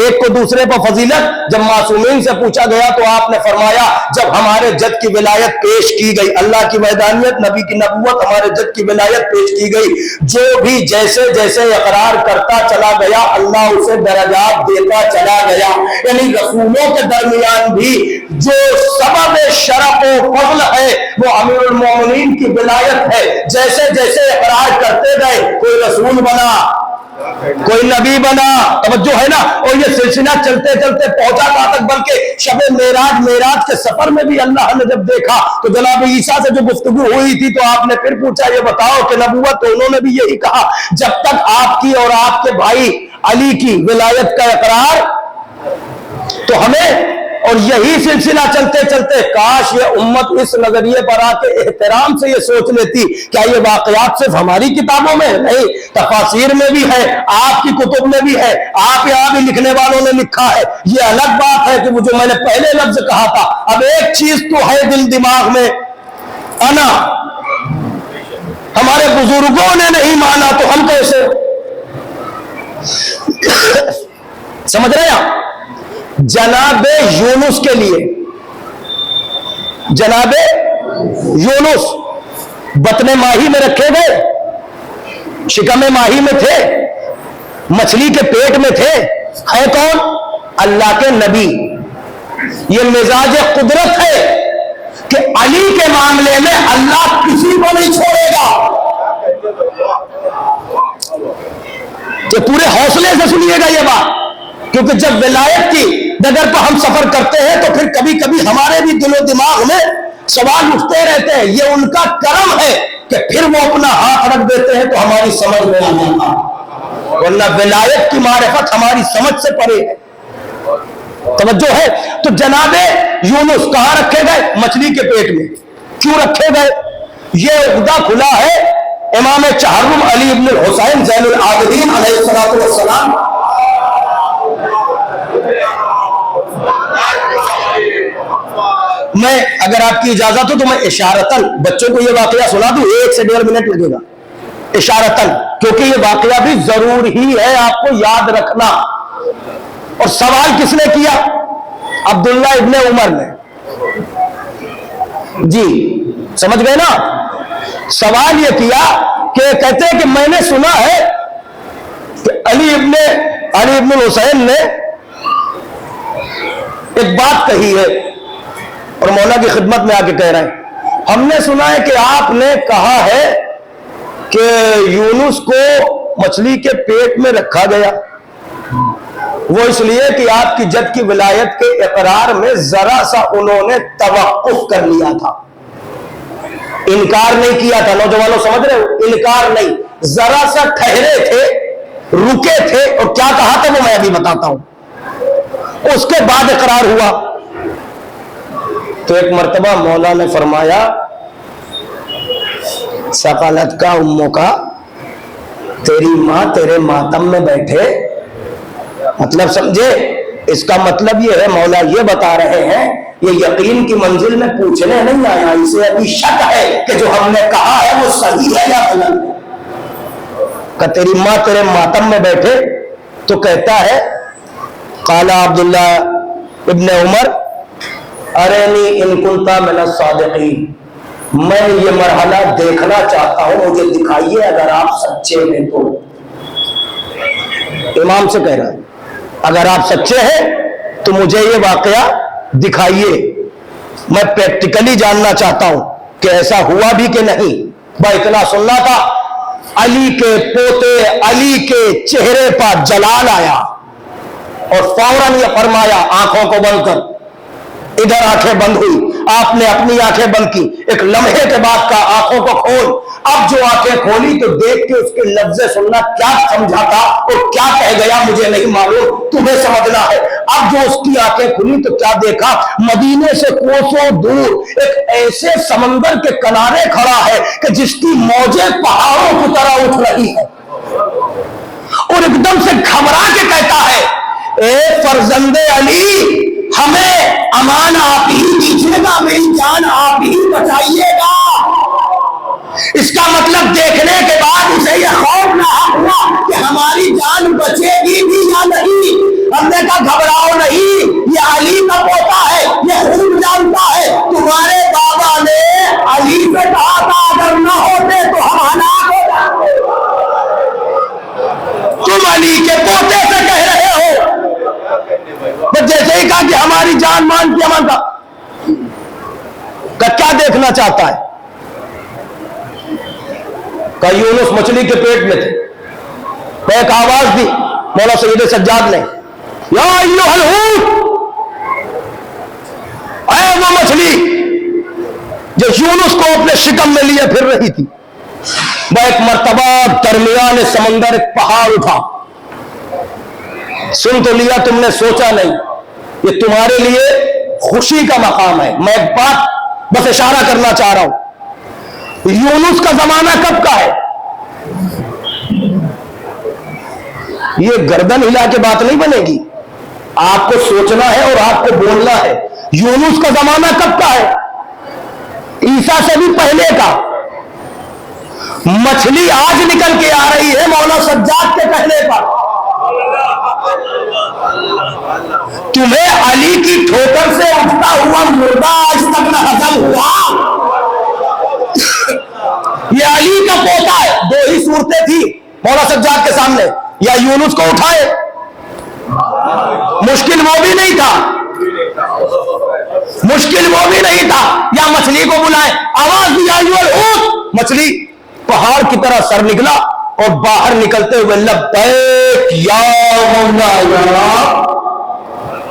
ایک کو دوسرے پر فضیلت، جب معصومین سے پوچھا گیا تو آپ نے فرمایا جب ہمارے جد کی ولایت پیش کی گئی، اللہ کی وحدانیت، نبی کی نبوت، ہمارے جد کی ولایت پیش کی گئی، جو بھی جیسے جیسے اقرار کرتا چلا گیا اللہ اسے درجات دیتا چلا گیا۔ یعنی رسولوں کے درمیان بھی جو سبب شرف و فضل ہے وہ امیر المومنین کی ولایت ہے۔ جیسے جیسے اقرار کرتے گئے، کوئی رسول بنا، کوئی نبی بنا، توجہ ہے نا، اور یہ سلسلہ چلتے چلتے پہنچا کہاں تک، بلکہ شب معراج کے سفر میں بھی اللہ نے جب دیکھا تو جناب عیسیٰ سے جو گفتگو ہوئی تھی تو آپ نے پھر پوچھا یہ بتاؤ کہ نبوت، تو انہوں نے بھی یہی کہا جب تک آپ کی اور آپ کے بھائی علی کی ولایت کا اقرار تو ہمیں، اور یہی سلسلہ چلتے چلتے کاش یہ امت اس نظریے پر آ کے احترام سے یہ سوچ لیتی کیا یہ واقعات صرف ہماری کتابوں میں نہیں، تفاسیر میں بھی ہے، آپ کی کتب میں بھی ہے، آپ یہاں بھی لکھنے والوں نے لکھا ہے۔ یہ الگ بات ہے کہ وہ جو میں نے پہلے لفظ کہا تھا، اب ایک چیز تو ہے دل دماغ میں، انا، ہمارے بزرگوں نے نہیں مانا تو ہم کیسے؟ سمجھ رہے ہیں؟ جناب یونس کے لیے، جناب یونس بطن ماہی میں رکھے گئے، شکم ماہی میں تھے، مچھلی کے پیٹ میں تھے، ہے کون؟ اللہ کے نبی۔ یہ مزاج قدرت ہے کہ علی کے معاملے میں اللہ کسی کو نہیں چھوڑے گا۔ تو پورے حوصلے سے سنیے گا یہ بات، کیونکہ جب ولایت کی ڈگر پر ہم سفر کرتے ہیں تو پھر کبھی کبھی ہمارے بھی دل و دماغ میں سوال اٹھتے رہتے ہیں۔ یہ ان کا کرم ہے کہ پھر وہ اپنا ہاتھ رکھ دیتے ہیں تو ہماری سمجھ میں آ جاتا، ورنہ ولایت کی معرفت ہماری سمجھ سے پرے ہے۔ توجہ ہے؟ تو جناب یونس کہاں رکھے گئے؟ مچھلی کے پیٹ میں۔ کیوں رکھے گئے؟ یہ عقدہ کھلا ہے امام چہرم علی ابن الحسین زین العابدین علیہ السلام۔ میں اگر آپ کی اجازت ہو تو میں اشارتاً بچوں کو یہ واقعہ سنا دوں، 1 سے 1.5 منٹ لگے گا اشارتاً، کیونکہ یہ واقعہ بھی ضرور ہی ہے آپ کو یاد رکھنا۔ اور سوال کس نے کیا؟ عبداللہ ابن عمر نے۔ جی سمجھ گئے نا؟ سوال یہ کیا کہ کہتے ہیں کہ میں نے سنا ہے کہ علی ابن حسین نے ایک بات کہی ہے اور مولا کی خدمت میں آ کے کہہ رہے ہیں، ہم نے سنا ہے کہ آپ نے کہا ہے کہ یونس کو مچھلی کے پیٹ میں رکھا گیا، وہ اس لیے کہ آپ کی جد کی ولایت کے اقرار میں ذرا سا انہوں نے توقف کر لیا تھا، انکار نہیں کیا تھا۔ نوجوانوں سمجھ رہے ہو؟ انکار نہیں، ذرا سا ٹھہرے تھے، رکے تھے، اور کیا کہا تھا وہ میں ابھی بتاتا ہوں۔ اس کے بعد اقرار ہوا تو ایک مرتبہ مولا نے فرمایا سقالت کا اموں کا، تیری ماں تیرے ماتم میں بیٹھے، مطلب سمجھے اس کا مطلب یہ ہے، مولا یہ بتا رہے ہیں یہ یقین کی منزل میں پوچھنے نہیں آیا، اسے ابھی شک ہے کہ جو ہم نے کہا ہے وہ صحیح ہے یا غلط ہے۔ کہ تیری ماں تیرے ماتم میں بیٹھے تو کہتا ہے قال عبداللہ ابن عمر ارینی ان کنتا من الصادقین، میں یہ مرحلہ دیکھنا چاہتا ہوں، مجھے دکھائیے اگر آپ سچے ہیں تو۔ امام سے کہہ رہا ہے اگر آپ سچے ہیں تو مجھے یہ واقعہ دکھائیے، میں پریکٹیکلی جاننا چاہتا ہوں کہ ایسا ہوا بھی کہ نہیں۔ میں اتنا سننا تھا، علی کے پوتے علی کے چہرے پر جلال آیا اور فوراً یہ فرمایا آنکھوں کو بند کر، ادھر آنکھیں بند ہوئی، آپ نے اپنی آنکھیں بند کی، ایک لمحے کے بعد کا آنکھوں کو کھول۔ اب جو آنکھیں کھولی تو دیکھ کے اس کے لفظ سننا کیا سمجھا تھا اور کیا کہہ گیا مجھے نہیں معلوم، تمہیں سمجھنا ہے۔ اب جو اس کی آنکھیں کھلی تو کیا دیکھا، مدینے سے کوسوں دور ایک ایسے سمندر کے کنارے کھڑا ہے کہ جس کی موجیں پہاڑوں کی طرح اٹھ رہی ہے، اور ایک دم سے گھبرا کے کہتا ہے اے فرزند علی ہمیں امان آپ ہی دیجیے گا، میری جان آپ ہی بچائیے گا۔ اس کا مطلب دیکھنے کے بعد اسے یہ خوف نہ ہوا کہ ہماری جان بچے گی بھی یا نہیں۔ ہم نے کہا گھبراؤ نہیں، یہ علی کا پوتا ہے، یہ خوب جانتا ہے، تمہارے بابا نے علی سے کہا تھا اگر نہ ہوتے تو ہم ہلاک ہو جاتے، تم علی کے پوتے سے کہہ رہے ہو۔ بس جیسے ہی کہا کہ ہماری جان مان کی امان کا کیا دیکھنا چاہتا ہے، کہ یونس مچھلی کے پیٹ میں تھے، تو ایک آواز دی مولا سید سجاد نے، یا ایھا الحوت، اے وہ مچھلی جو یونس کو اپنے شکم میں لیے پھر رہی تھی۔ وہ ایک مرتبہ درمیان سمندر ایک پہاڑ اٹھا، سن تو لیا تم نے، سوچا نہیں، یہ تمہارے لیے خوشی کا مقام ہے۔ میں ایک بات بس اشارہ کرنا چاہ رہا ہوں، یونس کا زمانہ کب کا ہے؟ یہ گردن ہلا کے بات نہیں بنے گی، آپ کو سوچنا ہے اور آپ کو بولنا ہے۔ یونس کا زمانہ کب کا ہے؟ عیسیٰ سے بھی پہلے کا۔ مچھلی آج نکل کے آ رہی ہے مولا سجاد کے کہنے پر۔ تمہیں علی کی ٹھوکر سے اٹھتا ہوا مردہ آج تک نہ ہضم ہوا۔ یہ علی کا پوتا ہے، دو ہی صورتیں تھی مولا سجاد کے سامنے، یا یونس کو اٹھائے، مشکل وہ بھی نہیں تھا، مشکل وہ بھی نہیں تھا، یا مچھلی کو بلائے، آواز دی ایھا الحوت، مچھلی پہاڑ کی طرح سر نکلا اور باہر نکلتے ہوئے لبیک یا مولانا،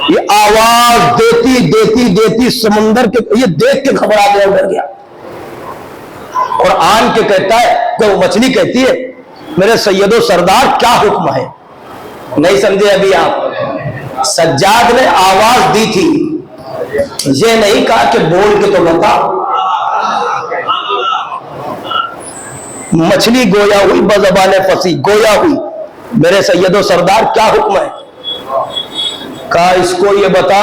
یہ آواز دیتی دیتی دیتی سمندر کے، یہ دیکھ کے گھبرا گیا، ڈر گیا، اور آن کے کہتا ہے کہ وہ مچھلی کہتی ہے میرے سید و سردار کیا حکم ہے؟ نہیں سمجھے ابھی آپ؟ سجاد نے آواز دی تھی، یہ نہیں کہا کہ بول کے تو بتا۔ مچھلی گویا ہوئی، بزبان فصیح گویا ہوئی، میرے سید و سردار کیا حکم ہے؟ کہا اس کو یہ بتا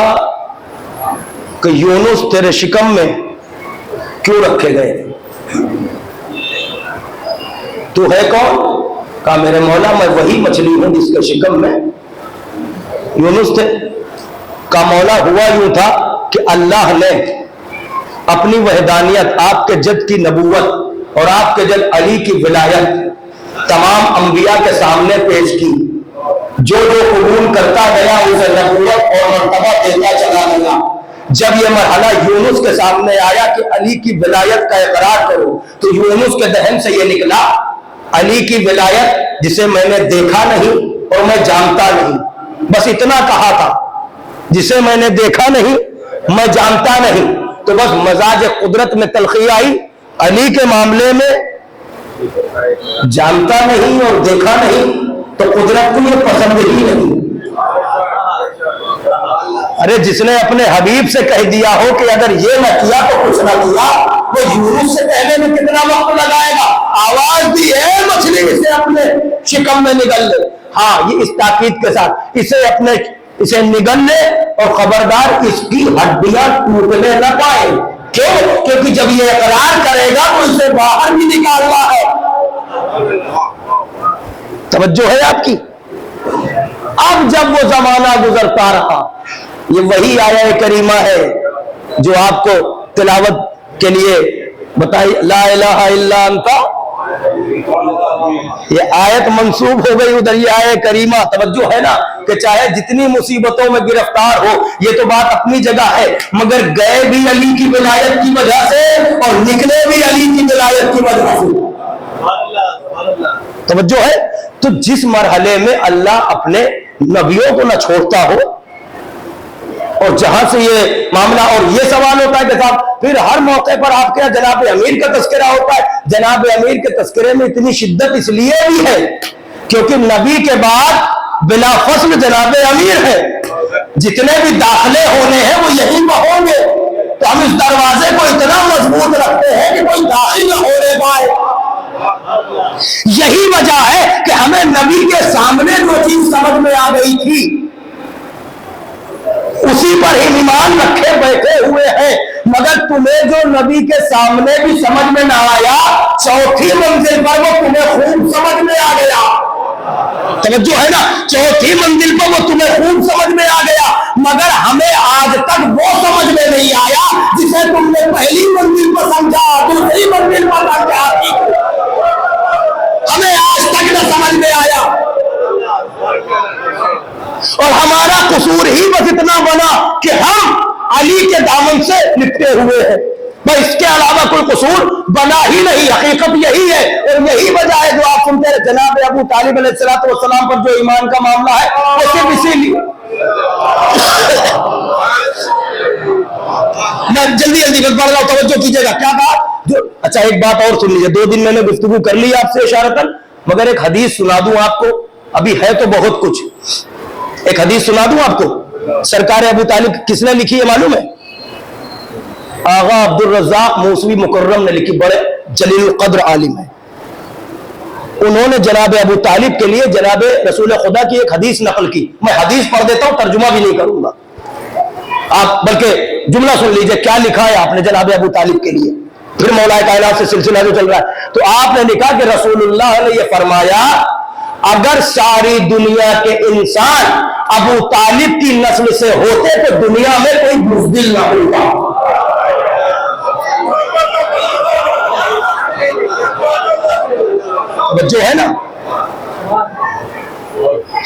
کہ یونس تیرے شکم میں کیوں رکھے گئے؟ تو ہے کون؟ کہا میرے مولا میں وہی مچھلی ہوں جس کے شکم میں یونس تھے۔ کہا مولا ہوا یوں تھا کہ اللہ نے اپنی وحدانیت، آپ کے جد کی نبوت اور آپ کے جد علی کی ولایت تمام انبیاء کے سامنے پیش کی، جو جو قبول کرتا گیا اسے نبوت اور مرتبہ دیتا چلا گیا۔ جب یہ مرحلہ یونس کے سامنے آیا کہ علی کی ولایت کا اقرار کرو، تو یونس کے دہن سے یہ نکلا علی کی ولایت جسے میں نے دیکھا نہیں اور میں جانتا نہیں، بس اتنا کہا تھا، جسے میں نے دیکھا نہیں میں جانتا نہیں، تو بس مزاج قدرت میں تلخی آئی۔ علی کے معاملے میں جانتا نہیں اور دیکھا نہیں تو قدرت کو یہ پسند ہی نہیں۔ ارے جس نے اپنے حبیب سے کہہ دیا ہو کہ اگر یہ نہ کیا تو کچھ نہ کیا، وہ یونس سے کہنے میں کتنا وقت لگائے گا؟ آواز دی ہے مچھلی اسے اپنے شکم میں نگل لے۔ ہاں یہ اس تاکید کے ساتھ اسے اپنے اسے نگلنے اور خبردار اس کی ہڈیاں ٹوٹنے نہ پائے. کیوں؟ کیونکہ جب یہ اقرار کرے گا تو اسے باہر بھی نکالنا ہے. توجہ ہے آپ کی؟ اب جب وہ زمانہ گزرتا رہا، یہ وہی آیہ کریمہ ہے جو آپ کو تلاوت کے لیے بتائی، لا الہ الا انت. یہ آیت منسوب ہو گئی ادھر، یہ آیہ کریمہ. توجہ ہے نا کہ چاہے جتنی مصیبتوں میں گرفتار ہو، یہ تو بات اپنی جگہ ہے، مگر گئے بھی علی کی ولایت کی وجہ سے اور نکلے بھی علی کی ولایت کی وجہ سے. توجہ ہے؟ تو جس مرحلے میں اللہ اپنے نبیوں کو نہ چھوڑتا ہو، اور جہاں سے یہ معاملہ، اور یہ سوال ہوتا ہے کہ صاحب پھر ہر موقع پر آپ کے جناب امیر کا تذکرہ ہوتا ہے. جناب امیر کے تذکرے میں اتنی شدت اس لیے بھی ہے کیونکہ نبی کے بعد بلا فصل جناب امیر ہے. جتنے بھی داخلے ہونے ہیں وہ یہی پہ ہوں گے. تو ہم اس دروازے کو اتنا مضبوط رکھتے ہیں کہ کوئی داخل نہ ہونے پائے. یہی وجہ ہے کہ ہمیں نبی کے سامنے جو چیز سمجھ میں آ گئی تھی اسی پر ہی ایمان رکھے بیٹھے ہوئے ہیں. مگر تمہیں جو نبی کے سامنے بھی سمجھ میں نہ آیا، چوتھی منزل پر وہ تمہیں خوب سمجھ میں آ گیا. توجہ ہے نا؟ چوتھی منزل پر وہ تمہیں خوب سمجھ میں آ گیا، مگر ہمیں آج تک وہ سمجھ میں نہیں آیا جسے تم نے پہلی منزل پر سمجھا، دوسری منزل پر سمجھا. ہمیں آج تک نہ سمجھ میں آیا، اور ہمارا قصور ہی بس اتنا بنا کہ ہم علی کے دامن سے لپٹے ہوئے ہیں. بس اس کے علاوہ کوئی قصور بنا ہی نہیں. حقیقت یہی ہے، اور یہی وجہ ہے جو آپ سنتے ہیں جناب ابو طالب علیہ السلام پر جو ایمان کا معاملہ ہے وہ صرف اسی لیے. میں جلدی بس پڑھ رہا ہوں، توجہ کیجیے گا. کیا بات؟ اچھا ایک بات اور سن لیجیے. 2 دن میں نے گفتگو کر لی آپ سے اشارتاً، مگر ایک حدیث سنا دوں آپ کو. ابھی ہے تو بہت کچھ. ایک حدیث سنا دوں آپ کو. سرکار ابو طالب کس نے لکھی ہے معلوم ہے؟ آغا عبد الرزاق موسوی مکرم نے لکھی. بڑے جلیل القدر عالم ہے. انہوں نے جناب ابو طالب کے لیے جناب رسول خدا کی ایک حدیث نقل کی. میں حدیث پڑھ دیتا ہوں، ترجمہ بھی نہیں کروں گا، آپ بلکہ جملہ سن لیجئے کیا لکھا ہے آپ نے جناب ابو طالب کے لیے. پھر مولا کائنات سے سلسلہ جو چل رہا ہے. تو آپ نے لکھا کہ رسول اللہ نے یہ فرمایا، اگر ساری دنیا کے انسان ابو طالب کی نسل سے ہوتے تو دنیا میں کوئی بزدل نہ ہوتا. بچے ہے نا؟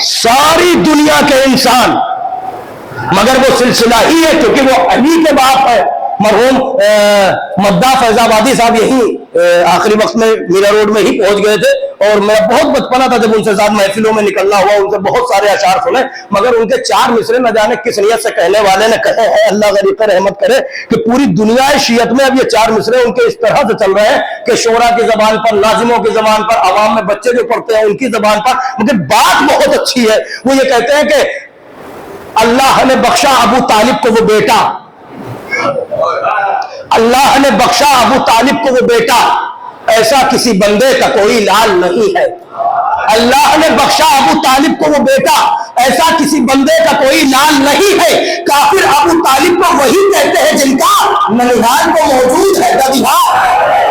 ساری دنیا کے انسان، مگر وہ سلسلہ ہی ہے کیونکہ وہ علی کے باپ ہے. مرحوم مدہ فیض آبادی صاحب یہی آخری وقت میں میرا روڈ میں ہی پہنچ گئے تھے، اور میرا بہت بچپنا تھا جب ان سے ساتھ محفلوں میں نکلنا ہوا. ان سے بہت سارے اشعار سنے، مگر ان کے 4 مصرے نہ جانے کس نیت سے کہنے والے نے کہے ہیں. اللہ غریب رحمت کرے کہ پوری دنیا شیعت میں اب یہ 4 مصرے ان کے اس طرح سے چل رہے ہیں کہ شورا کی زبان پر، ناظموں کی زبان پر، عوام میں بچے جو پڑھتے ہیں ان کی زبان پر. مگر بات بہت اچھی ہے. وہ یہ کہتے ہیں کہ اللہ نے بخشا ابو طالب کو وہ بیٹا، اللہ نے بخشا ابو طالب کو وہ بیٹا، ایسا کسی بندے کا کوئی لال نہیں ہے. اللہ نے بخشا ابو طالب کو وہ بیٹا، ایسا کسی بندے کا کوئی لال نہیں ہے. کافر ابو طالب کو وہی کہتے ہیں جن کا ننہال کو موجود ہے ددیہار.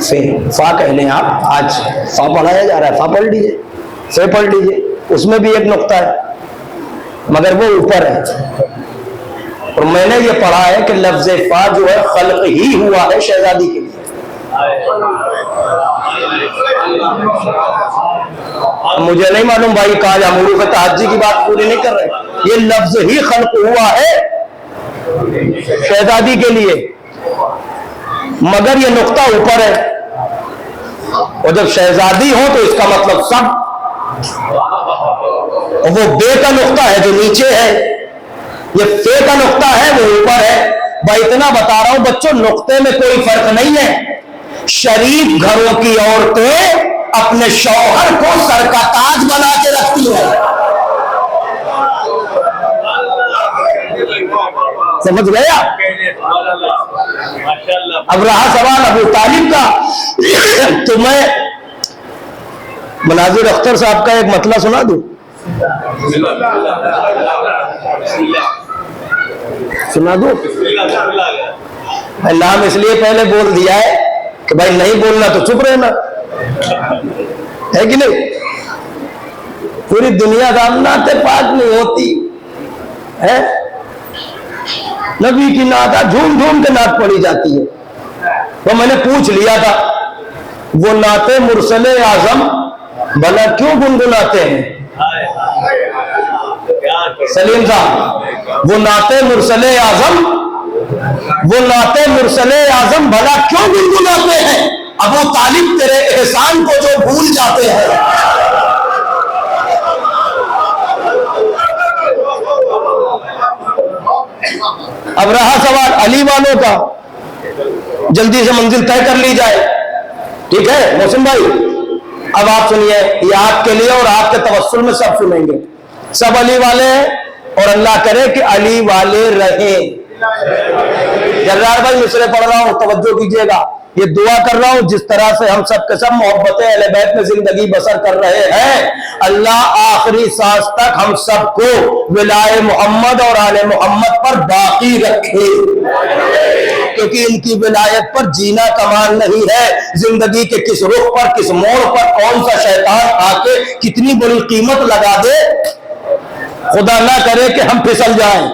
فے، فا کہہ لیں آپ، آج فا پڑھایا جا رہا ہے، فا پڑھ لیجئے، فے پڑھ لیجئے، اس میں بھی ایک نقطہ ہے مگر وہ اوپر ہے. اور میں نے یہ پڑھا ہے کہ لفظ فا جو ہے خلق ہی ہوا ہے شہزادی کے لیے. مجھے نہیں معلوم بھائی کہا جا حروف تہجی کی بات پوری نہیں کر رہے، یہ لفظ ہی خلق ہوا ہے شہزادی کے لیے، مگر یہ نقطہ اوپر ہے. اور جب شہزادی ہو تو اس کا مطلب سب، اور وہ بے کا نقطہ ہے جو نیچے ہے، یہ فے کا نقطہ ہے وہ اوپر ہے. بھائی اتنا بتا رہا ہوں بچوں، نقطے میں کوئی فرق نہیں ہے. شریف گھروں کی عورتیں اپنے شوہر کو سر کا تاج بنا کے رکھتی ہیں. سمجھ گئے آپ؟ اب رہا سوال ابو طالب کا، تو میں مناظر اختر صاحب کا ایک مطلب سنا دوں. سنا دوں؟ نام اس لیے پہلے بول دیا ہے کہ بھائی نہیں بولنا تو چپ رہنا ہے کہ نہیں. پوری دنیا نعت پاک نہیں ہوتی ہے، نبی کی نعت جھوم جھوم کے نعت پڑھی جاتی ہے. تو میں نے پوچھ لیا تھا وہ نعت مرسل اعظم بھلا کیوں گنگناتے ہیں؟ سلیم صاحب، وہ نعت مرسل اعظم، وہ نعت مرسل اعظم بھلا کیوں گنگناتے ہیں؟ ابو طالب تیرے احسان کو جو بھول جاتے ہیں. اب رہا سوال علی والوں کا، جلدی سے منزل طے کر لی جائے. ٹھیک ہے محسن بھائی، اب آپ سنیے، یہ آپ کے لیے اور آپ کے توسل میں سب سنیں گے. سب علی والے ہیں اور اللہ کرے کہ علی والے رہیں. جرار بھائی مصرے پڑھ رہا ہوں، توجہ کیجئے گا. یہ دعا کر رہا ہوں جس طرح سے ہم سب کے سب محبت اہل بیت میں زندگی بسر کر رہے ہیں، اللہ آخری سانس تک ہم سب کو ولائے محمد اور آل محمد پر باقی رکھے، کیونکہ ان کی ولایت پر جینا کمال نہیں ہے. زندگی کے کس رخ پر، کس موڑ پر کون سا شیطان آ کے کتنی بڑی قیمت لگا دے، خدا نہ کرے کہ ہم پھسل جائیں.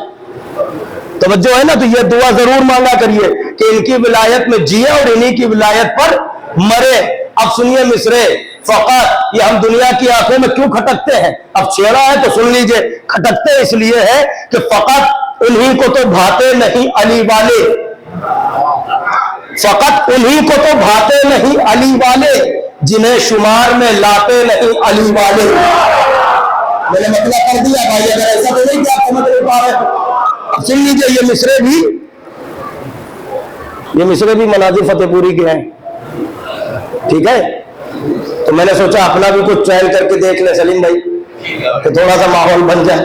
توجہ ہے نا؟ تو یہ دعا ضرور مانگا کریے کہ ان کی ولایت میں جیے اور انہی کی ولایت پر مرے. اب سنیے مصرے، فقط یہ ہم دنیا کی آنکھوں میں کیوں کھٹکتے ہیں؟ اب چھیڑا ہے تو سن لیجئے. کھٹکتے اس لیے ہے کہ فقط انہی کو تو بھاتے نہیں علی والے، فقط انہی کو تو بھاتے نہیں علی والے، جنہیں شمار میں لاتے نہیں علی والے. میں نے مطلب کر دیا بھائی، اگر ایسا تو نہیں کہ آپ سمجھ نہیں پا رہے. اب سن لیجئے، یہ مصرے بھی مناظر فتح پوری کے ہیں. ٹھیک ہے، تو میں نے سوچا اپنا بھی کچھ چین کر کے دیکھ لیں سلیم بھائی، کہ تھوڑا سا ماحول بن جائے.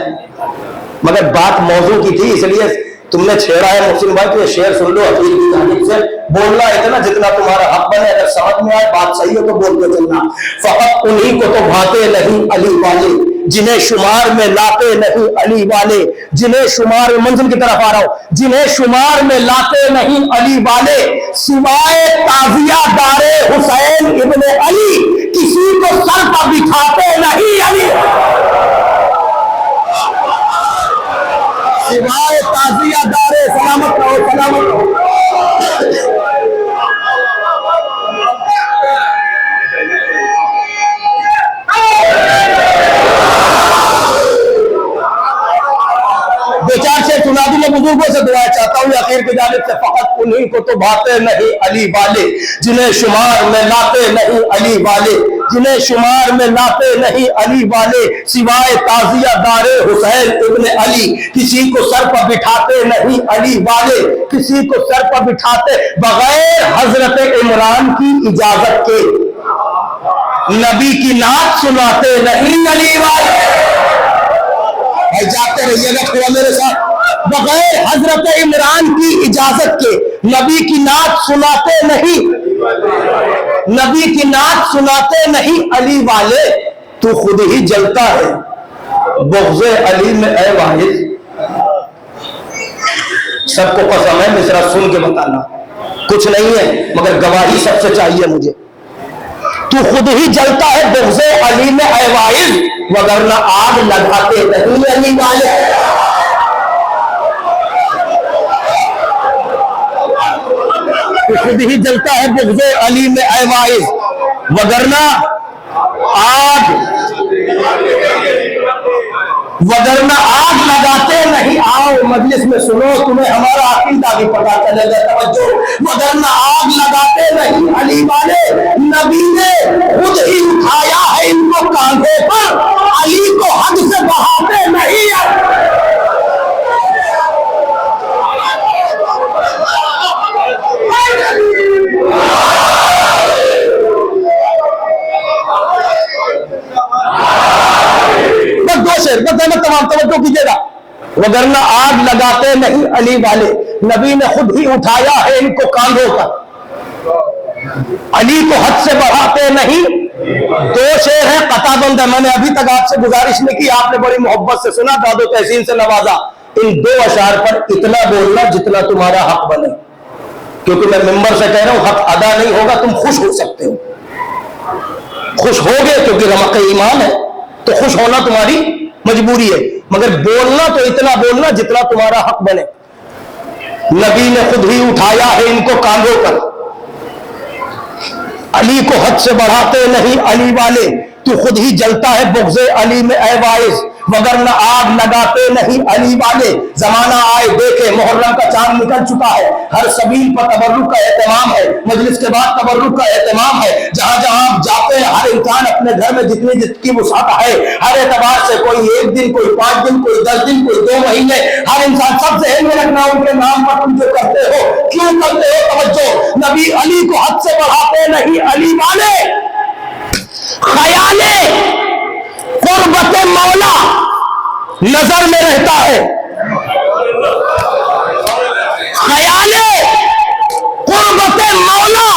مگر بات موضوع کی تھی، اس لیے تم نے چھیڑا ہے محسن بھائی تو یہ شعر سن لو حقیر کی جانب سے. بولنا اتنا جتنا تمہارا حق بنے، اگر سمجھ میں آئے بات صحیح ہو تو بول کے چلنا. فقط انہی کو تو بھاتے نہیں علی والے، جنہیں شمار میں لاتے نہیں علی والے، جنہیں شمار میں، منزل کی طرف آ رہا ہوں، جنہیں شمار میں لاتے نہیں علی والے، سوائے تازیہ دار حسین ابن علی کسی کو سر پر بٹھاتے نہیں علی، سوائے تازیہ دار. سلامت رہو، سلامت رہو. دو چار سے سنا دوں، میں بزرگوں سے دعا چاہتا ہوں آخر کی جانب سے. فقط انہی کو تو بھاتے نہیں علی والے، جنہیں شمار میں لاتے نہیں علی والے، جنہیں شمار میں لاتے نہیں علی والے، سوائے تازیہ دار حسین ابن علی کسی کو سر پر بٹھاتے نہیں علی والے، کسی کو سر پر بٹھاتے بغیر حضرت عمران کی اجازت کے، نبی کی نعت سناتے نہیں علی والے. جاتے رہیے گا تھوڑا میرے ساتھ. بغیر حضرت عمران کی اجازت کے نبی کی نعت سناتے نہیں، نبی کی نعت سناتے نہیں علی والے. تو خود ہی جلتا ہے بغض علی میں اے واحد. سب کو قسم ہے مصرع سن کے بتانا، کچھ نہیں ہے مگر گواہی سب سے چاہیے مجھے. تو خود ہی جلتا ہے بغض علی میں اے واعظ، وگرنہ آگ لگاتے نہیں علی والے. تو خود ہی جلتا ہے بغض علی میں اے واعظ، وگرنہ آگ لگاتے نہیں. آؤ مجلس میں سنو، تمہیں ہمارا عقیدہ بھی پتا چلے گا. توجہ. وگرنہ آگ لگاتے نہیں علی والے، نبی نے خود ہی اٹھایا ہے ان کو کاندھے پر، علی کو حد سے بڑھاتے نہیں. بس دو شعر بس ہے، تمام توجہ کیجیے گا. وگرنہ آگ لگاتے نہیں علی والے، نبی نے خود ہی اٹھایا ہے ان کو کاندھوں پر، علی کو حد سے بڑھاتے نہیں. دو شعر ہیں قطع بند ہے. میں نے ابھی تک آپ سے گزارش نہیں کی، آپ نے بڑی محبت سے سنا، داد و تحسین سے نوازا. ان دو اشعار پر اتنا بولنا جتنا تمہارا حق بنے، کیونکہ میں ممبر سے کہہ رہا ہوں حق ادا نہیں ہوگا. تم خوش ہو سکتے ہو، خوش ہوگے کیونکہ رمق ایمان ہے تو خوش ہونا تمہاری مجبوری ہے، مگر بولنا تو اتنا بولنا جتنا تمہارا حق بنے. نبی نے خود ہی اٹھایا ہے ان کو کاندھوں پر، علی کو حد سے بڑھاتے نہیں علی والے. تو خود ہی جلتا ہے بغض علی میں اے باعث، وگرنہ آگ لگاتے نہیں علی والے. زمانہ آئے دیکھے محرم کا چاند نکل چکا ہے، ہر سبیل پر تبرک کا اہتمام ہے، مجلس کے بعد تبرک کا اہتمام ہے. جہاں جہاں آپ جاتے ہیں ہر انسان اپنے گھر میں جتنی جس کی وسعت ہے ہر اعتبار سے، کوئی 1 دن، کوئی 5 دن، کوئی 10 دن، کوئی 2 مہینے، ہر انسان سب ذہن میں رکھنا ان کے نام پر تم جو کرتے ہو کیوں کرتے ہو. توجہ. نبی علی کو حد سے بڑھاتے نہیں علی والے. خیال قربت مولا نظر میں رہتا ہے، خیال قربت مولا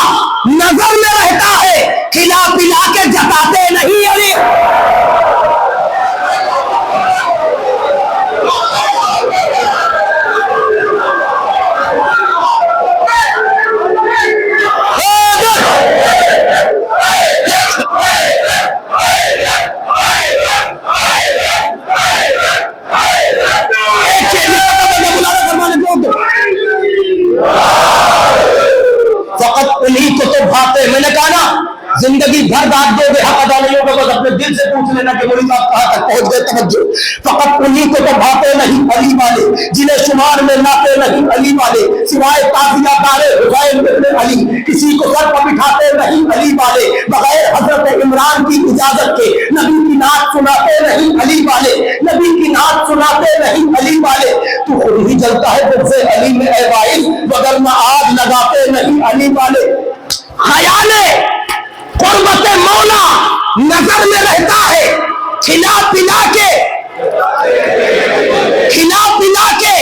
نظر میں رہتا ہے، کھلا پلا کے جتاتے نہیں علی. فقط انہی کو تو بھاتے. میں نے کہا نا زندگی بھر داد دو گے حق ادا نہیں ہوگا، بس اپنے دل سے پوچھ لینا کہ مولوی صاحب کہاں تک پہنچ گئے. توجہ. فقط انہی کو تو بھاتے نہیں علی والے، جنہیں شمار میں لاتے نہیں علی والے، سوائے تازیہ دار حسین ابن علی کسی کو سر پر بٹھاتے نہیں علی والے. بغیر حضرت عمران کی اجازت کے نبی کی نعت سناتے نہیں علی والے، نبی کی نعت سناتے نہیں علی والے. تو خود ہی جلتا ہے بغض علی میں اے باعث، وگرنہ آگ لگاتے نہیں علی والے. خیال قربت مولا نظر میں رہتا ہے، کھلا پلا کے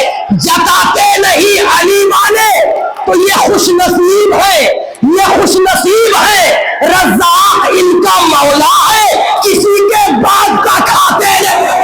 جتاتے نہیں علی والے. تو یہ خوش نصیب ہے، یہ خوش نصیب ہے، رزاق ان کا مولا ہے، کسی کے بعد کا کھاتے نہیں.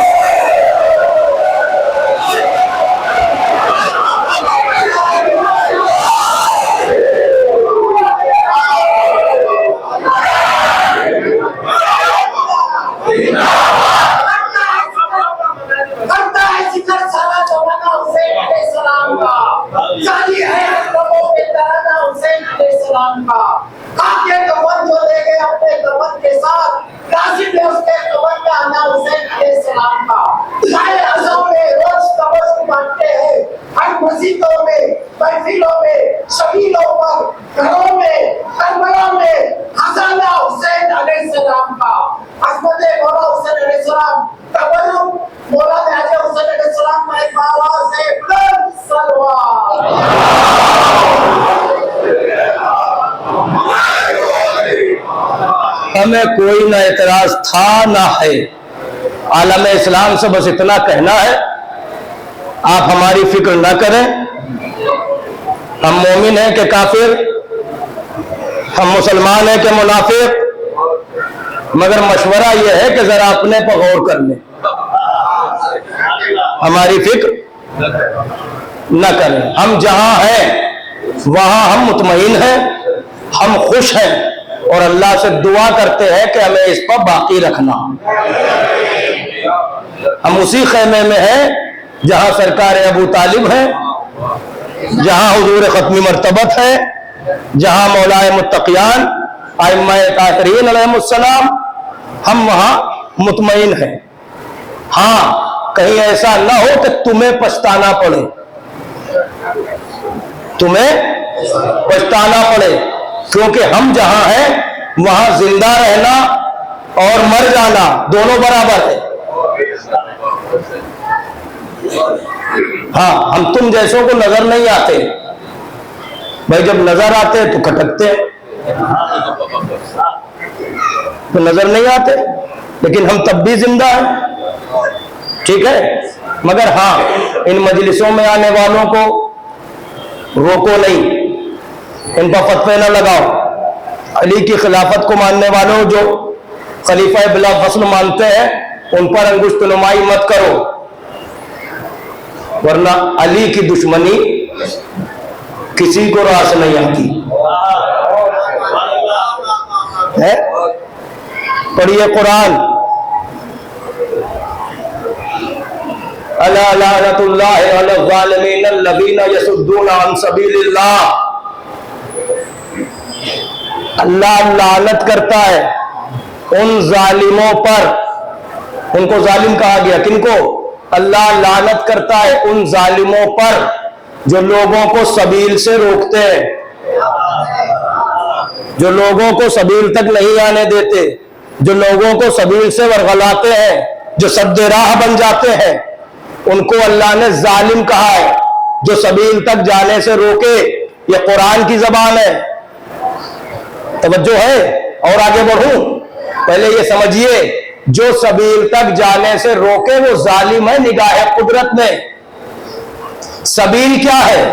ہمیں کوئی نہ اعتراض تھا نہ ہے، عالم اسلام سے بس اتنا کہنا ہے آپ ہماری فکر نہ کریں. ہم مومن ہیں کہ کافر، ہم مسلمان ہیں کہ منافق، مگر مشورہ یہ ہے کہ ذرا اپنے پر غور کر لیں، ہماری فکر نہ کریں. ہم جہاں ہیں وہاں ہم مطمئن ہیں، ہم خوش ہیں، اور اللہ سے دعا کرتے ہیں کہ ہمیں اس پر باقی رکھنا۔ ہم اسی خیمے میں ہیں جہاں سرکار ابو طالب ہے، جہاں حضور ختمی مرتبت ہے، جہاں مولائے متقیان ائمہ طاہرین علیہم السلام، ہم وہاں مطمئن ہیں۔ ہاں کہیں ایسا نہ ہو کہ تمہیں پچھتانا پڑے، تمہیں پچھتانا پڑے، کیونکہ ہم جہاں ہیں وہاں زندہ رہنا اور مر جانا دونوں برابر ہے۔ ہاں ہم تم جیسوں کو نظر نہیں آتے بھائی، جب نظر آتے تو کھٹکتے ہیں، تو نظر نہیں آتے، لیکن ہم تب بھی زندہ ہیں، ٹھیک ہے۔ مگر ہاں ان مجلسوں میں آنے والوں کو روکو نہیں، ان پر فتوے نہ لگاؤ۔ علی کی خلافت کو ماننے والوں جو خلیفہ بلا فصل مانتے ہیں ان پر انگشت نمائی مت کرو، ورنہ علی کی دشمنی کسی کو راس نہیں آتی ہے۔ پڑھیے قرآن، الا لعنۃ اللہ علی الظالمین الذین یصدون عن سبیل اللہ۔ اللہ لعنت کرتا ہے ان ظالموں پر، ان کو ظالم کہا گیا، کن کو؟ اللہ لعنت کرتا ہے ان ظالموں پر جو لوگوں کو سبیل سے روکتے ہیں، جو لوگوں کو سبیل تک نہیں آنے دیتے، جو لوگوں کو سبیل سے ورغلاتے ہیں، جو سد راہ بن جاتے ہیں، ان کو اللہ نے ظالم کہا ہے۔ جو سبیل تک جانے سے روکے، یہ قرآن کی زبان ہے۔ توجہ ہے؟ اور آگے بڑھوں، پہلے یہ سمجھیے، جو سبیل تک جانے سے روکے وہ ظالم ہے نگاہ قدرت میں۔ سبیل کیا ہے؟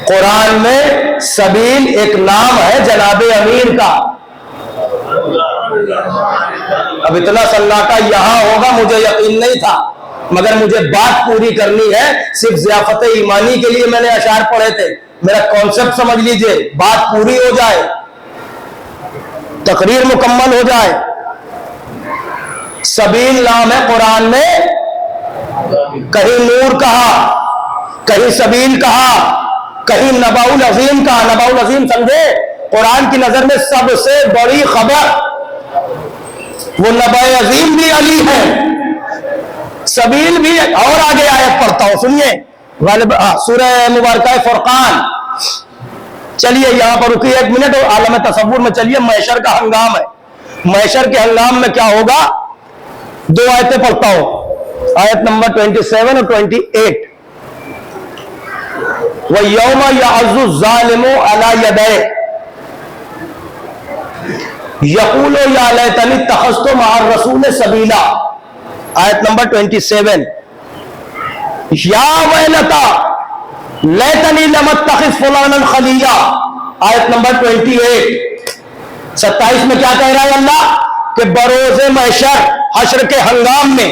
قرآن میں سبیل ایک نام ہے جناب امیر کا۔ اب اتنا سناٹا یہاں ہوگا مجھے یقین نہیں تھا، مگر مجھے بات پوری کرنی ہے، صرف ضیافت ایمانی کے لیے میں نے اشعار پڑھے تھے۔ میرا کانسیپٹ سمجھ لیجئے، بات پوری ہو جائے، تقریر مکمل ہو جائے۔ سبیل نام ہے قرآن میں، کہیں نور کہا، کہیں سبیل کہا، کہیں نبأ العظیم کہا۔ نبأ العظیم سمجھے؟ قرآن کی نظر میں سب سے بڑی خبر، وہ نبأ عظیم بھی علی ہے، سبیل بھی۔ اور آگے آیت پڑھتا ہوں، سنیے، غالب سورہ مبارکہ فرقان۔ چلیے یہاں پر رکیے ایک منٹ، اور عالم تصور میں چلیے۔ محشر کا ہنگام ہے، محشر کے ہنگام میں کیا ہوگا؟ دو آیتیں پڑھتا ہوں، آیت نمبر 27 اور 28۔ وَيَوْمَ يَعَضُّ الظَّالِمُ عَلَى يَدَيْهِ يَقُولُ يَا لَيْتَنِي اتَّخَذْتُ مَعَ الرَّسُولِ سَبِيلًا۔ آیت نمبر 27۔ یا ویلتا لیتنی لم اتخذ فلانا خلیلا، آیت نمبر 28۔ 27 میں کیا کہہ رہا ہے اللہ؟ کہ بروز محشر، حشر کے ہنگام میں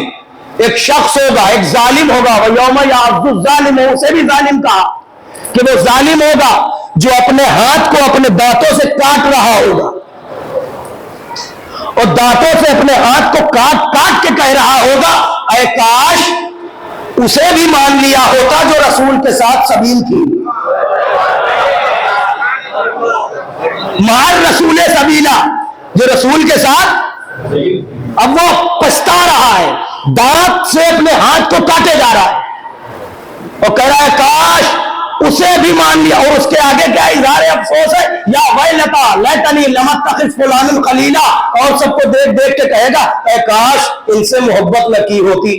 ایک شخص ہوگا، ایک ظالم ہوگا۔ وَيَوْمَ يَعَضُّ الظَّالِمُ، اسے بھی ظالم کہا کہ وہ ظالم ہوگا جو اپنے ہاتھ کو اپنے دانتوں سے کاٹ رہا ہوگا، اور دانتوں سے اپنے ہاتھ کو کاٹ کاٹ کے کہہ رہا ہوگا اے کاش اسے بھی مان لیا ہوتا جو رسول کے ساتھ سبیل تھی۔ مار رسول سبیلا، جو رسول کے ساتھ، اب وہ پچھتا رہا ہے، دانت سے اپنے ہاتھ کو کاٹے جا رہا ہے اور کہہ رہا ہے کاش اسے بھی مان لیا۔ اور اس کے آگے کیا اظہار افسوس ہے؟ یا ویلتا لیتنی لم اتخذ فلانا خلیلا، اور سب کو دیکھ دیکھ کے کہے گا اے کاش ان سے محبت نہ کی ہوتی۔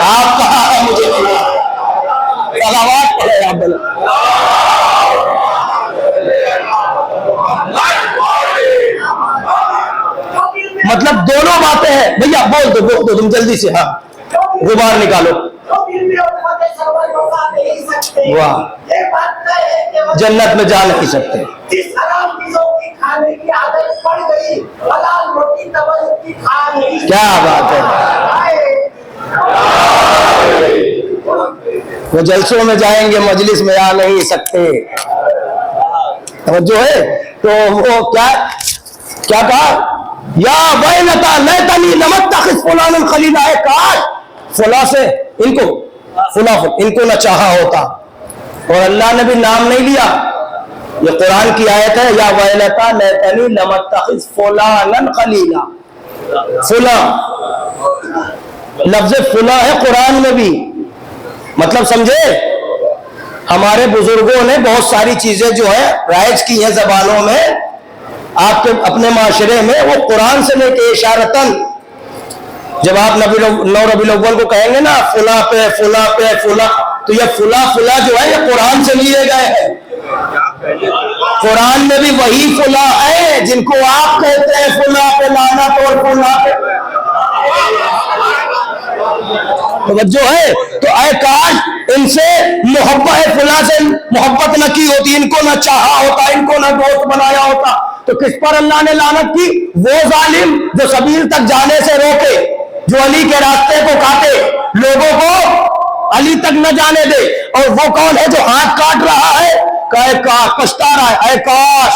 آپ کہاں ہے؟ مجھے صلوات پڑھے آپ بولے۔ مطلب دونوں باتیں ہیں بھیا، بول دو تم جلدی سے، ہاں غبار نکالو۔ واہ، جنت میں جا نہیں سکتے۔ کیا بات ہے! وہ جلسوں میں جائیں گے مجلس میں آ نہیں سکتے. توجہ ہے. تو وہ کیا کہا؟ یا ویلتا لیتنی لم اتخذ فلانا خلیلا. ہے کاش فلاں سے ان کو نہ چاہا ہوتا. اور اللہ نے بھی نام نہیں لیا. یہ قرآن کی آیت ہے. یا ویلتا لیتنی لم اتخذ فلانا خلیلا. فلاں لفظ فلاں ہے قرآن میں بھی. مطلب سمجھے؟ ہمارے بزرگوں نے بہت ساری چیزیں جو ہے رائج کی ہیں زبانوں میں آپ کے اپنے معاشرے میں. وہ قرآن سے لے کے اشارتاً جب آپ نو ربیع الاول کو کہیں گے نا فلاں پہ فلاں پہ فلاں, تو یہ فلاں فلاں جو ہے یہ قرآن سے لیے گئے ہیں. قرآن میں بھی وہی فلاں ہے جن کو آپ کہتے ہیں فلاں پہ لعنت اور فلاں پہ. توجہ ہے. تو اے کاش ان سے محبت فلاں سے محبت نہ کی ہوتی, ان کو نہ چاہا ہوتا, ان کو نہ دوست بنایا ہوتا. تو کس پر اللہ نے لعنت کی؟ وہ ظالم جو سبیل تک جانے سے روکے, جو علی کے راستے کو کاٹے, لوگوں کو علی تک نہ جانے دے. اور وہ کون ہے جو ہاتھ کاٹ رہا ہے؟ پچھتا رہا ہے. اے کاش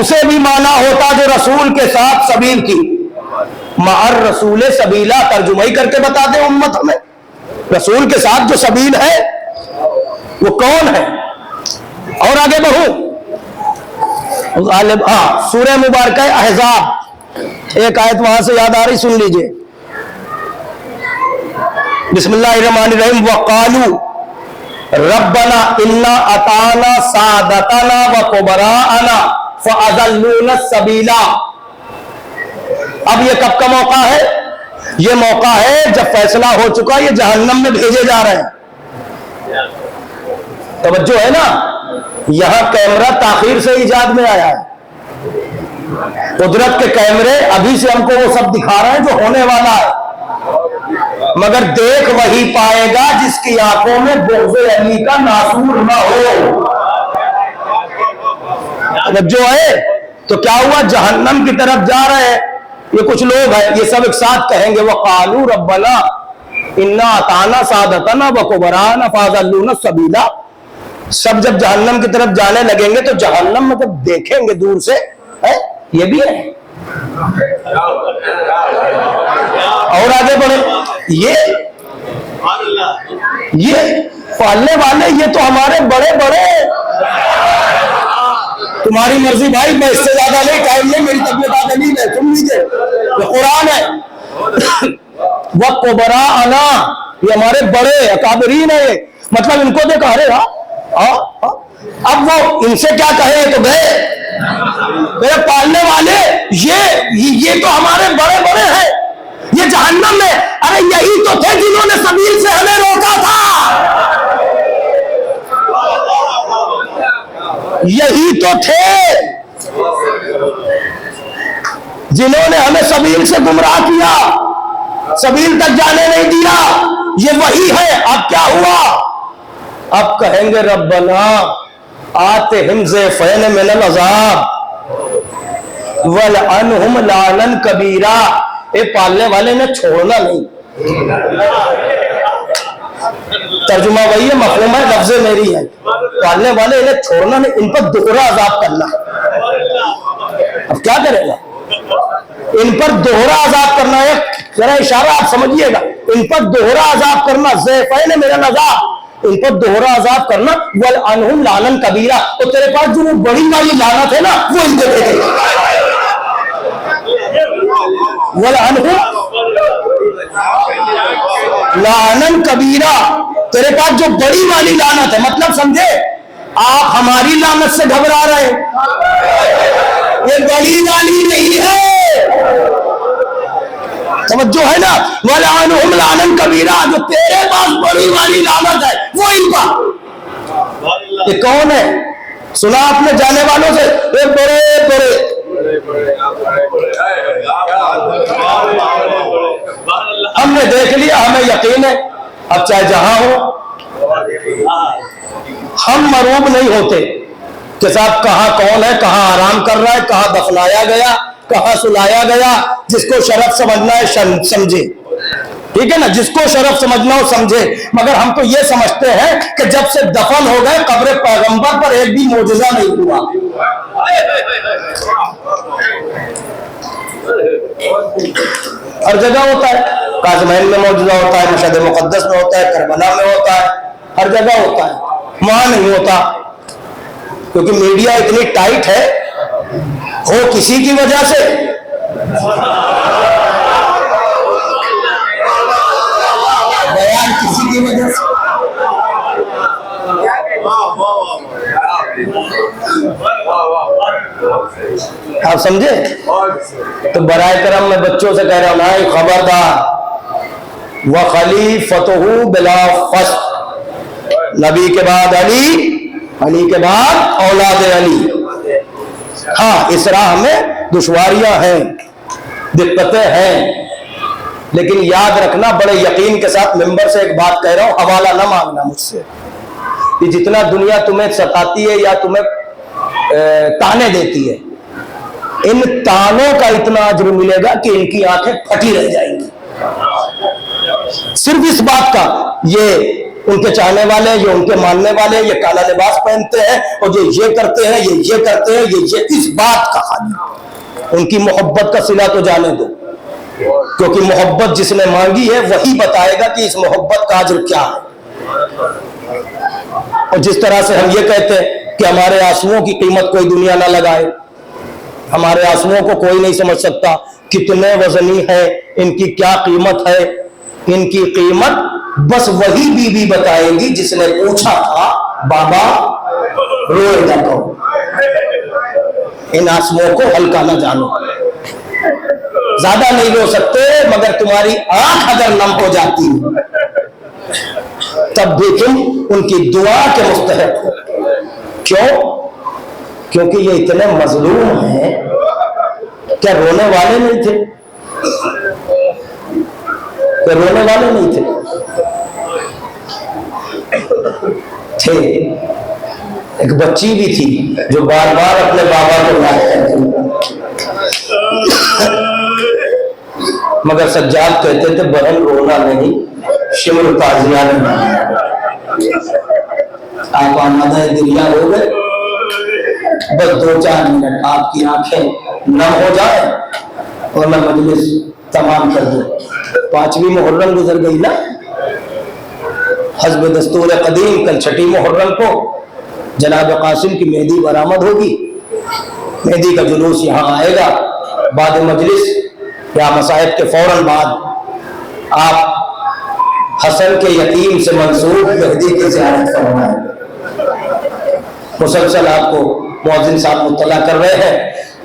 اسے بھی مانا ہوتا جو رسول کے ساتھ سبیل کی. مع رسول سبیلا ترجمہ ہی کر کے بتا دیں امت ہمیں. رسول کے ساتھ جو سبیل ہے وہ کون ہے؟ اور آگے بڑھوں. سورہ مبارکہ احزاب, ایک آیت وہاں سے یاد آ رہی, سن لیجئے. بسم اللہ الرحمن الرحیم. وقالوا ربنا انا اطعنا سادتنا وکبراءنا فاضلونا السبیل. اب یہ کب کا موقع ہے؟ یہ موقع ہے جب فیصلہ ہو چکا یہ جہنم میں بھیجے جا رہے ہیں. توجہ ہے نا. یہاں کیمرہ تاخیر سے ایجاد میں آیا ہے. قدرت کے کیمرے ابھی سے ہم کو وہ سب دکھا رہے ہیں جو ہونے والا ہے, مگر دیکھ وہی پائے گا جس کی آنکھوں میں بغض علی کا ناسور نہ ہو. توجہ ہے. تو کیا ہوا؟ جہنم کی طرف جا رہے ہیں یہ کچھ لوگ ہیں, یہ سب ایک ساتھ کہیں گے وقالوا ربنا انا اطعنا سادتنا وکبراءنا فاضلونا السبیل. سب جب جہنم کی طرف جانے لگیں گے تو جہنم میں جب دیکھیں گے دور سے یہ بھی ہے. اور آگے بڑھے. یہ پالنے والے یہ تو ہمارے بڑے بڑے. تمہاری مرضی بھائی, میں اس سے زیادہ نہیں, ٹائم نہیں, میری طبیعت آگے نہیں ہے, سن لیجیے یہ قرآن ہے. وکبراءنا یہ ہمارے بڑے اکابرین ہیں. مطلب ان کو دیکھا رہے اب وہ ان سے کیا کہے تو گئے میرے پالنے والے یہ تو ہمارے بڑے بڑے ہیں, یہ جہنم میں. ارے یہی تو تھے جنہوں نے سبیل سے ہمیں روکا تھا. یہی تو تھے جنہوں نے ہمیں سبیل سے گمراہ کیا, سبیل تک جانے نہیں دیا. یہ وہی ہے. اب کیا ہوا؟ اب کہیں گے ربنا آتہم ضعفین من العذاب ولعنہم لعنا کبیرا. اے پالنے والے نے چھوڑنا نہیں. ترجمہ وہی ہے, مفہوم ہے, لفظ میری ہے. پالنے والے انہیں چھوڑنا نہیں, ان پر دوہرا عذاب کرنا. اب کیا کرے گا؟ ان پر دوہرا عذاب کرنا ہے. ذرا اشارہ آپ سمجھیے گا. ان پر دوہرا عذاب کرنا, ضعفین من العذاب, ان پر دوہرا عذاب کرنا. وَلْعَنْهُمْ لَعْنًا كَبِيرًا. تو تیرے پاس جو بڑی والی لعنت ہے نا وہ ان کو دے دے. وَلْعَنْهُمْ لَعْنًا كَبِيرًا. تیرے پاس جو بڑی والی لعنت ہے, مطلب سمجھے آپ ہماری لعنت سے گھبرا رہے ہیں, یہ بڑی والی نہیں ہے. توجہ ہے نا. وَلَعَنْهُمْ لَعْنًا كَبِيرًا. جو تیرے پاس بڑی والی لعنت ہے وہ ان کا. یہ کون ہے؟ سنا آپ نے جانے والوں سے, یہ بڑے بڑے. ہم نے دیکھ لیا, ہمیں یقین ہے. اب چاہے جہاں ہو ہم مروب نہیں ہوتے کہ صاحب کہاں کون ہے, کہاں آرام کر رہا ہے, کہاں دفنایا گیا, کہاں سلایا گیا. جس کو شرف سمجھنا ہے سمجھے. ٹھیک ہے نا, جس کو شرف سمجھنا ہو سمجھے, مگر ہم تو یہ سمجھتے ہیں کہ جب سے دفن ہو گئے قبر پیغمبر پر ایک بھی معجزہ نہیں ہوا. ہر جگہ ہوتا ہے, کاظمین میں معجزہ ہوتا ہے, مشہد مقدس میں ہوتا ہے, کربلا میں ہوتا ہے, ہر جگہ ہوتا ہے, وہاں نہیں ہوتا کیونکہ میڈیا اتنی ٹائٹ ہے, ہو کسی کی وجہ سے بیان کسی کی وجہ سے. آپ سمجھے؟ تو برائے کرم میں بچوں سے کہہ رہا ہوں بھائی خبردار, وَخَلِيفَتُهُ بِلَا فَصْلٍ, نبی کے بعد علی, علی کے بعد اولاد علی. ہاں اس راہ میں دشواریاں ہیں, دقتیں ہیں, لیکن یاد رکھنا بڑے یقین کے ساتھ ممبر سے ایک بات کہہ رہا ہوں, حوالہ نہ مانگنا مجھ سے. یہ جتنا دنیا تمہیں ستاتی ہے یا تمہیں تانے دیتی ہے, ان تانوں کا اتنا اجر ملے گا کہ ان کی آنکھیں پھٹی رہ جائیں گی, صرف اس بات کا. یہ ان کے چاہنے والے, یہ ان کے ماننے والے, یہ کالا لباس پہنتے ہیں اور یہ کرتے ہیں, یہ کرتے ہیں, یہ اس بات کا خالی. ان کی محبت کا صلہ تو جانے دو, کیونکہ محبت جس نے مانگی ہے وہی بتائے گا کہ اس محبت کا اجر کیا ہے. اور جس طرح سے ہم یہ کہتے ہیں کہ ہمارے آنسوؤں کی قیمت کوئی دنیا نہ لگائے, ہمارے آنسوؤں کو کوئی نہیں سمجھ سکتا کتنے وزنی ہے, ان کی کیا قیمت ہے. ان کی قیمت بس وہی بی بی بتائے گی جس نے پوچھا تھا بابا روئے نہ کہو. ان آنسوؤں کو ہلکا نہ جانو, زیادہ نہیں رو سکتے, مگر تمہاری آنکھ اگر نم ہو جاتی تب بھی تم ان کی دعا کے مستحق ہو. کیوں؟ کیونکہ یہ اتنے مظلوم ہیں. کیا رونے والے نہیں تھے؟ کیا رونے والے نہیں تھے؟ تھے. ایک بچی بھی تھی جو بار بار اپنے بابا کو یاد کرتی, مگر سجاد کہتے تھے بہن رونا نہیں, شمر تازیہ نہیں. آپ آمادہ دریا ہو گئے, بس 2-4 منٹ آپ کی آنکھیں نم ہو جائے اور میں مجلس تمام کر دوں. 5ویں محرم گزر گئی نا, حسب دستور قدیم کل 6 محرم کو جناب قاسم کی مہدی برآمد ہوگی. مہدی کا جلوس یہاں آئے گا بعد مجلس یا مصائب کے فوراً بعد. آپ حسن کے یتیم سے منسوب مہدی کی زیارت فرمائیں. مسلسل آپ کو مؤذن صاحب مطلع کر رہے ہیں,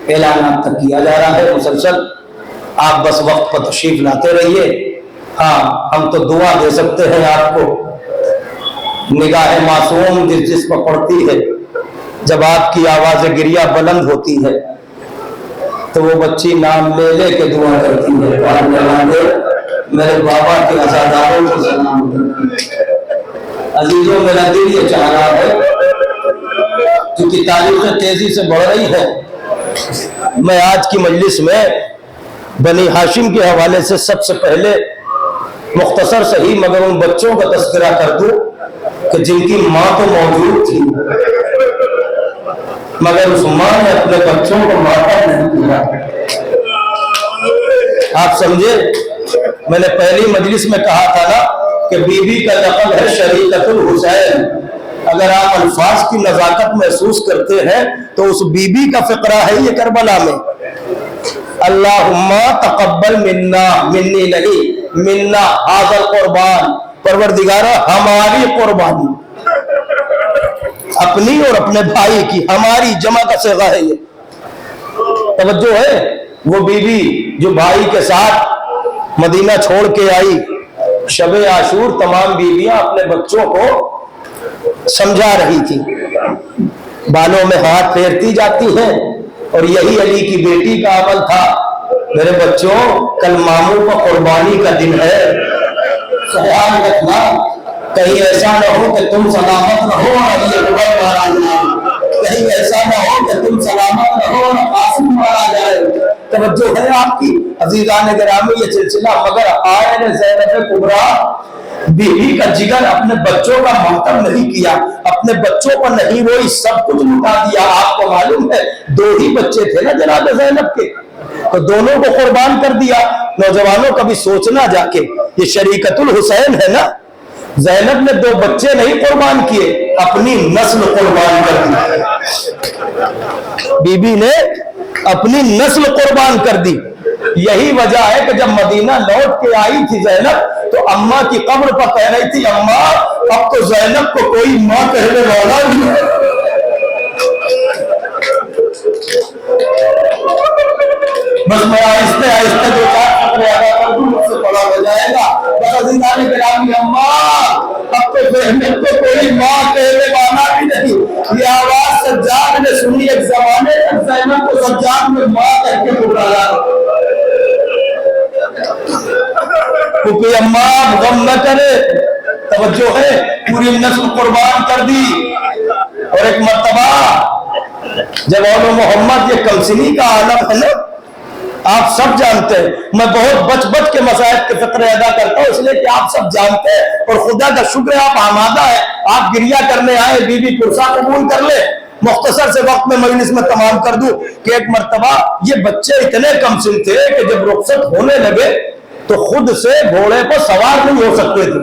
اعلانات تک کیا جا رہا ہے مسلسل. آپ بس وقت پر تشریف لاتے رہیے. ہاں ہم تو دعا دے سکتے ہیں آپ کو. نگاہ معصوم جس پر پڑتی ہے, جب آپ کی آواز گریہ بلند ہوتی ہے تو وہ بچی نام لے لے کے دعا کرتی ہے, میرے بابا کے عزاداروں کو سلام کرتی ہے. عزیزوں میرا دل یہ چاہ رہا ہے, کیونکہ تاریخ تیزی سے بڑھ رہی ہے, میں آج کی مجلس میں بنی ہاشم کے حوالے سے سب سے پہلے مختصر صحیح مگر ان بچوں کا تذکرہ کر دوں کہ جن کی ماں تو موجود تھی مگر اس ماں نے اپنے بچوں کو ماتم نہیں کیا. آپ سمجھے, میں نے پہلی مجلس میں کہا تھا نا کہ بی بی کا لقب ہے شریکت الحسین. اگر آپ الفاظ کی نزاکت محسوس کرتے ہیں تو اس بی بی کا فقرہ ہے یہ کربلا میں, اللہم تقبل منا, منی نہیں منا ھذا القربان, پروردگارہ ہماری قربانی, اپنی اور اپنے بھائی کی, ہماری جمع کا صیغہ ہے یہ. توجہ ہے, وہ بی بی جو بھائی کے ساتھ مدینہ چھوڑ کے آئی, شب عاشور تمام بیویاں اپنے بچوں کو سمجھا رہی تھی, بالوں میں ہاتھ پھیرتی جاتی ہیں, اور یہی علی کی بیٹی کا عمل تھا. میرے بچوں کل ماموں کا قربانی کا دن ہے, خیال رکھنا کہیں ایسا نہ ہو کہ تم سلامت رہو اور علی اکبر مارا جائے, کہیں ایسا نہ ہو کہ تم سلامت رہو اور قاسم مارا جائے. تو توجہ ہے آپ کی عزیزان گرامی یہ سلسلہ؟ مگر آئین زینب کبریٰ بیوی کا جگر اپنے بچوں کا ماتم نہیں کیا، اپنے بچوں پر نہیں روئی، سب کچھ لٹا دیا۔ آپ کو معلوم ہے 2 ہی بچے تھے نا جناب زینب کے، تو دونوں کو قربان کر دیا۔ نوجوانوں کبھی سوچنا جا کے، یہ شریکت الحسین ہے نا، زینب نے 2 بچے نہیں قربان کیے، اپنی نسل قربان کر دی۔ بی بی نے اپنی نسل قربان کر دی۔ یہی وجہ ہے کہ جب مدینہ لوٹ کے آئی تھی زینب تو اماں کی قبر پر کہہ رہی تھی اماں اب تو زینب کو کوئی ماں کہنے والا نہیں ہے۔ بس میں آہستہ آہستہ جو فقرے ادا کر دوں اس سے پڑا ہو جائے گا۔ بس عزیزان گرامی اماں اب تو زینب کو کوئی ماں کہنے والا بھی نہیں۔ یہ آواز سجاد نے سنی، ایک زمانے تک زینب کو سجاد میں ماں کہہ کے پکارا۔ کیونکہ اماں غم نہ کرے، توجہ ہے، پوری نسل قربان کر دی۔ اور ایک مرتبہ جب اولو محمد یہ کمسنی کا عالم ہے نا، آپ سب جانتے ہیں، میں بہت بچ بچ کے مسائل کے فقرے ادا کرتا ہوں اس لیے کہ آپ سب جانتے ہیں، اور خدا کا شکر ہے آپ آمادہ ہے، آپ گریہ کرنے آئے، بی بی پرسا قبول کر لے۔ مختصر سے وقت میں مجلس میں تمام کر دوں کہ ایک مرتبہ یہ بچے اتنے کمسن تھے کہ جب رخصت ہونے لگے تو خود سے گھوڑے پر سوار نہیں ہو سکتے تھے۔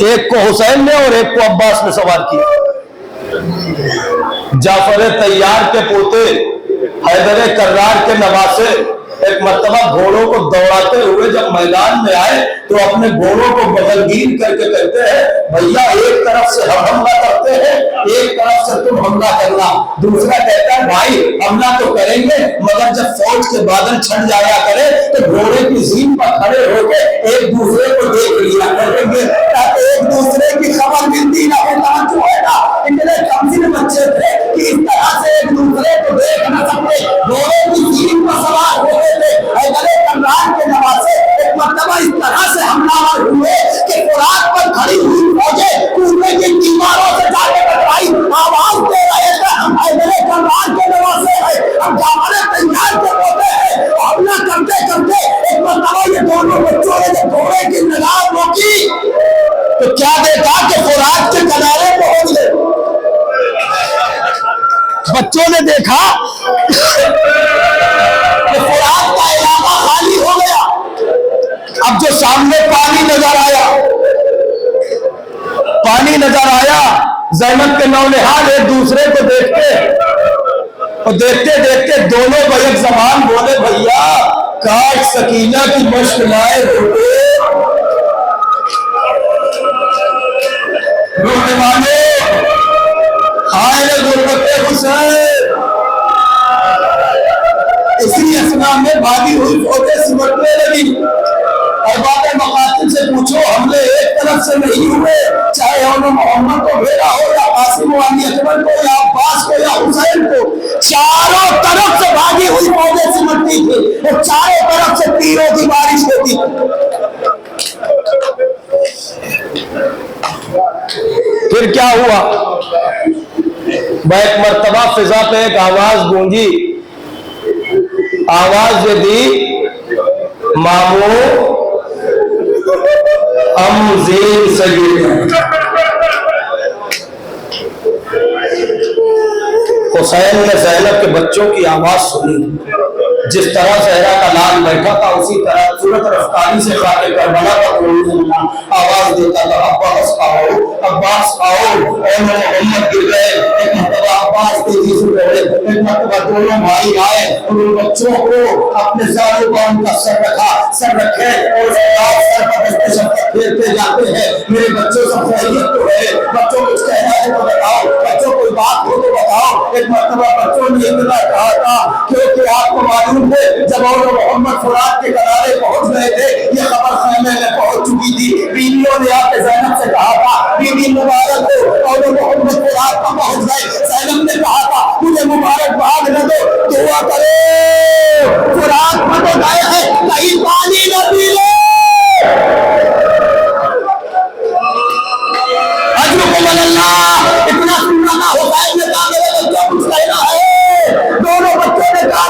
ایک کو حسین نے اور ایک کو عباس نے سوار کیا۔ جعفر طیار کے پوتے، حیدر کرار کے نواسے ایک مرتبہ گھوڑوں کو دوڑاتے ہوئے جب میدان میں آئے تو اپنے گھوڑوں کو بغلگیر کر کے کہتے ہیں بھیا ایک طرف سے ہم حملہ کرتے ہیں، ایک طرف سے تم حملہ کرنا۔ دوسرا کہتا ہے بھائی حملہ تو کریں گے مگر جب فوج کے بادل چھٹ جایا کرے تو گھوڑے کی زین پر کھڑے ہو کے ایک دوسرے کو دیکھ لیا کریں گے تاکہ ایک دوسرے کی خبر ملتی نہ ہو۔ توجہ ہے نا، اتنے کمزور بچے تھے کہ اس طرح سے ایک دوسرے کو دیکھ نہ سکتے، گھوڑے کی زین پر سوار ہوئے تھے۔ حیدر کرار کے نواسے ایک مرتبہ اس طرح سے حملہ ہوئے کہ فرات پر کھڑی ہوئی فوجیں کوفے کی دیواروں سے جا کے ٹکرائی، آواز دے رہے تھے ہم حیدر کرار کے نواسے ہیں، ہم جعفر طیار کے پوتے ہیں۔ حملہ کرتے کرتے ایک مرتبہ یہ دونوں بچوں نے جب گھوڑے کی لگام روکی تو کیا دیکھا کہ فرات کے کنارے پہنچ گئے۔ بچوں نے دیکھا کہ فرات کا علاقہ خالی ہو گیا، اب جو سامنے پانی نظر آیا زینب کے نونہال ایک دوسرے کو دیکھتے اور دیکھتے دیکھتے دونوں بیک زبان بولے بھیا کاش سکینہ کی مشق لائے ہوتے۔ رونے والے ہائے غربت حسین، اسی اسنا میں بھاگی ہوئی فوجیں سمٹنے لگی۔ ارباب مقاتل سے پوچھو حملے ایک طرف سے نہیں ہوئے، چاہے اولو محمد کو بھیڑا ہو یا قاسم و علی اکبر کو یا عباس کو یا حسین کو، چاروں طرف سے بھاگی ہوئی فوجیں سمٹتی تھی اور چاروں طرف سے تیروں کی بارش ہوتی تھی۔ پھر کیا ہوا؟ ایک مرتبہ فضا پہ ایک آواز گونجی، آواز یہ دی مامو ہم زین سید ہیں۔ حسین نے زینب کے بچوں کی آواز سنی، جس طرح زہرا کا لال بیٹھا تھا اسی طرح صورت رفتاری سے خاطر کربلا کا کوئی آواز دیتا تھا عباس آؤ عباس آؤ، اے محمد گر گئے۔ ایک مرتبہ عباس تیزی سے دوڑے، ایک مرتبہ دونوں بھائی آئے اور ان بچوں کو اپنے ساروں کا ان کا سر رکھا، سر رکھے اور سر پر دستے شفقت پھیرتے جاتے ہیں میرے بچوں سب خیریت تو ہے، بچوں کچھ کہنا ہے تو بتاؤ، بچوں کوئی بات ہو تو بتاؤ۔ ایک مرتبہ بچوں نے اتنا کہا تھا کیونکہ آپ کو معلوم ہے جب اولو محمد فرات کے کنارے پہنچ گئے تھے یہ خبر خیمے میں پہنچ چکی تھی، بیویوں نے آپ کے زینب سے کہا تھا بیوی مبارک ہو اولو محمد فرات پر پہنچ گئے۔ زینب نے کہا تھا مجھے مبارک باد نہ دو، دعا کرو فرات پر تو گئے ہیں کہیں پانی نہ پی لے۔ اجرکم اللہ، اتنا سننا ہوتا ہے، میں کہا میرے بچوں کچھ کہنا ہے، دونوں بچوں نے کہا